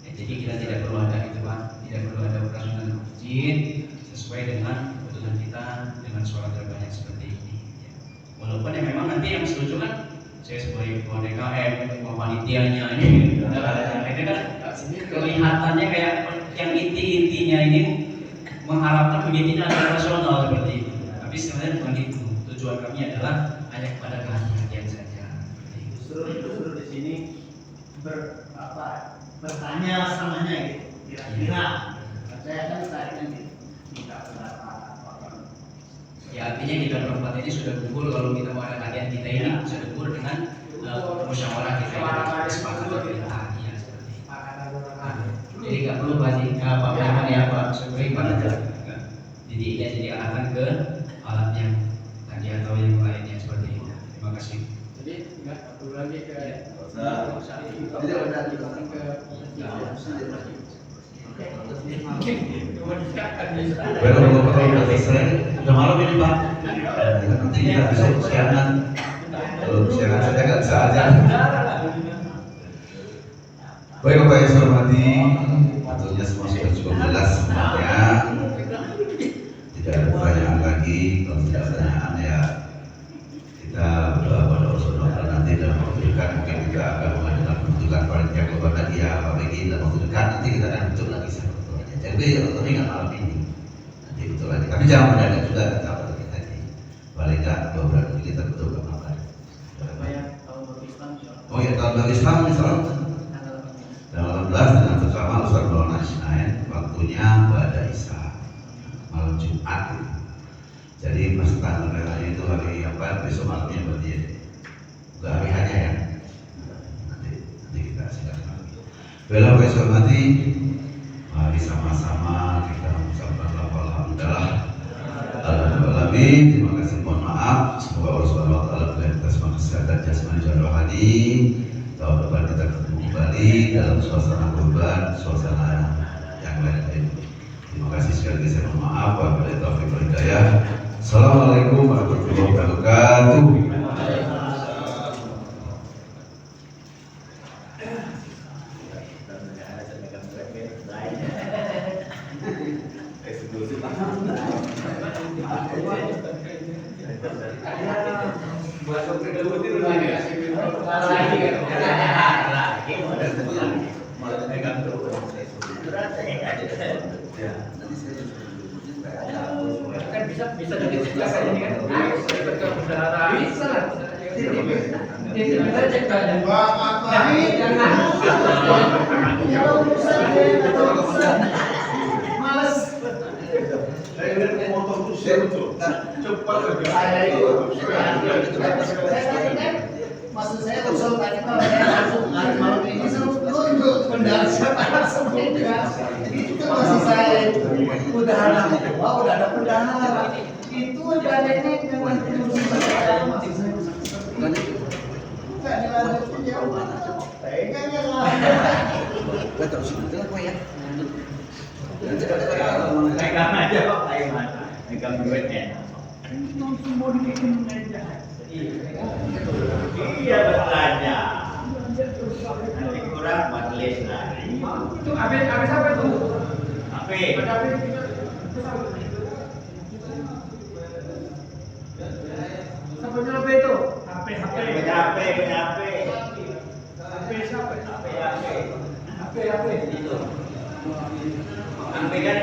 B: Ya, jadi kita tidak perlu ada itu Pak, tidak perlu ada operasional masjid sesuai dengan keputusan kita dengan suara terbanyak seperti ini. Ya. Walaupun ya memang nanti yang setuju kan saya sebagai ketua DKM, ketua panitianya ini kan kelihatannya kayak yang intinya ini mengharapkan begini ada rasional seperti itu. Tapi sebenarnya bukan itu. Tujuan kami adalah hanya kepada kehati-hatian saja.
E: Justru di sini bertanya samanya gitu. Kira-kira saya kan tadi nanti minta pendapat apa.
B: Ya artinya kita berempat ini sudah gugur kalau kita mau ada kajian kita ini sudah gugur dengan musyawarah kita ini kesepakatan kita. Ya seperti itu. Jadi nggak perlu Pak Firman ya Pak Syukri pada jadi ya jadi alatan ke alat yang tadi atau yang lainnya seperti itu. Terima kasih.
C: Jadi
A: Baiklah, Bapak sudah selesai. Udah malam ini Pak. Nanti kita besok siangan. Kalau siangan saya nggak bisa aja. Baik Bapak yang saya hormati, tentunya semua sudah cukup jelas semuanya. Tidak ada pertanyaan lagi. Kalau tidak ada pertanyaan ya kita berdoa pada Allah Subhanahu wa Ta'ala. Nanti dalam waktu dekat mungkin kita akan mengadakan pembentukan panitia korban hadiah Pak Begi. Dalam waktu dekat nanti kita akan bentuk lagi sebetulnya. Jadi tapi nggak malam ini. Nanti bentuk lagi. Tapi jangan mendadak juga kita lagi tadi. Paling nggak 2 bulan lagi kita bentuk kapan? Oh ya, tahun baru Islam misalnya. Tanggal 18 dengan bersama Ustaz Maulana Ismail, waktunya pada Isya malam Jumat gitu. Jadi pas tanggal merahnya itu hari apa? Besok malamnya berarti ya. Enggak hari hanya ya. Nanti kita silakan. Beliau guys hormati, mari sama-sama kita mengucapkan alhamdulillah. Alhamdulillah. Terima kasih, mohon maaf. Semoga Allah Subhanahu wa Ta'ala berikan kita semua kesehatan jasmani dan rohani. Tahun depan kita ketemu kembali dalam suasana kurban, suasana yang lain. Terima kasih sekali lagi, saya mohon maaf. Wabillahi taufiq wal hidayah. Assalamualaikum warahmatullahi wabarakatuh.
C: Kan bisa jadi tugas ini kan. Ikut ke bendahara. Bisa. Kita cek aja. Kalau urusan males.
F: Saya lihat motor itu seru tuh. Cepat saja.
K: Maksud saya usul tadi kalau saya langsung hari malam ini untuk bendara siapa langsung beda. Itu masih saya udah ada bendahara. Itu dadanya dengan kursi saya masih saya nggak dilanjutin ya. Kayaknya lah.
I: Betul sih, betul apa ya?
E: Pegang aja Pak, pegang duitnya.
J: Langsung mau dibikin aja.
E: Iya bertanya. Nanti kurang majelis lagi.
C: Itu habis apa itu?
E: Apa?
C: Ada apa itu? Sampai apa itu?
J: HP.
E: HP siapa? HP. Itu. Yang pegang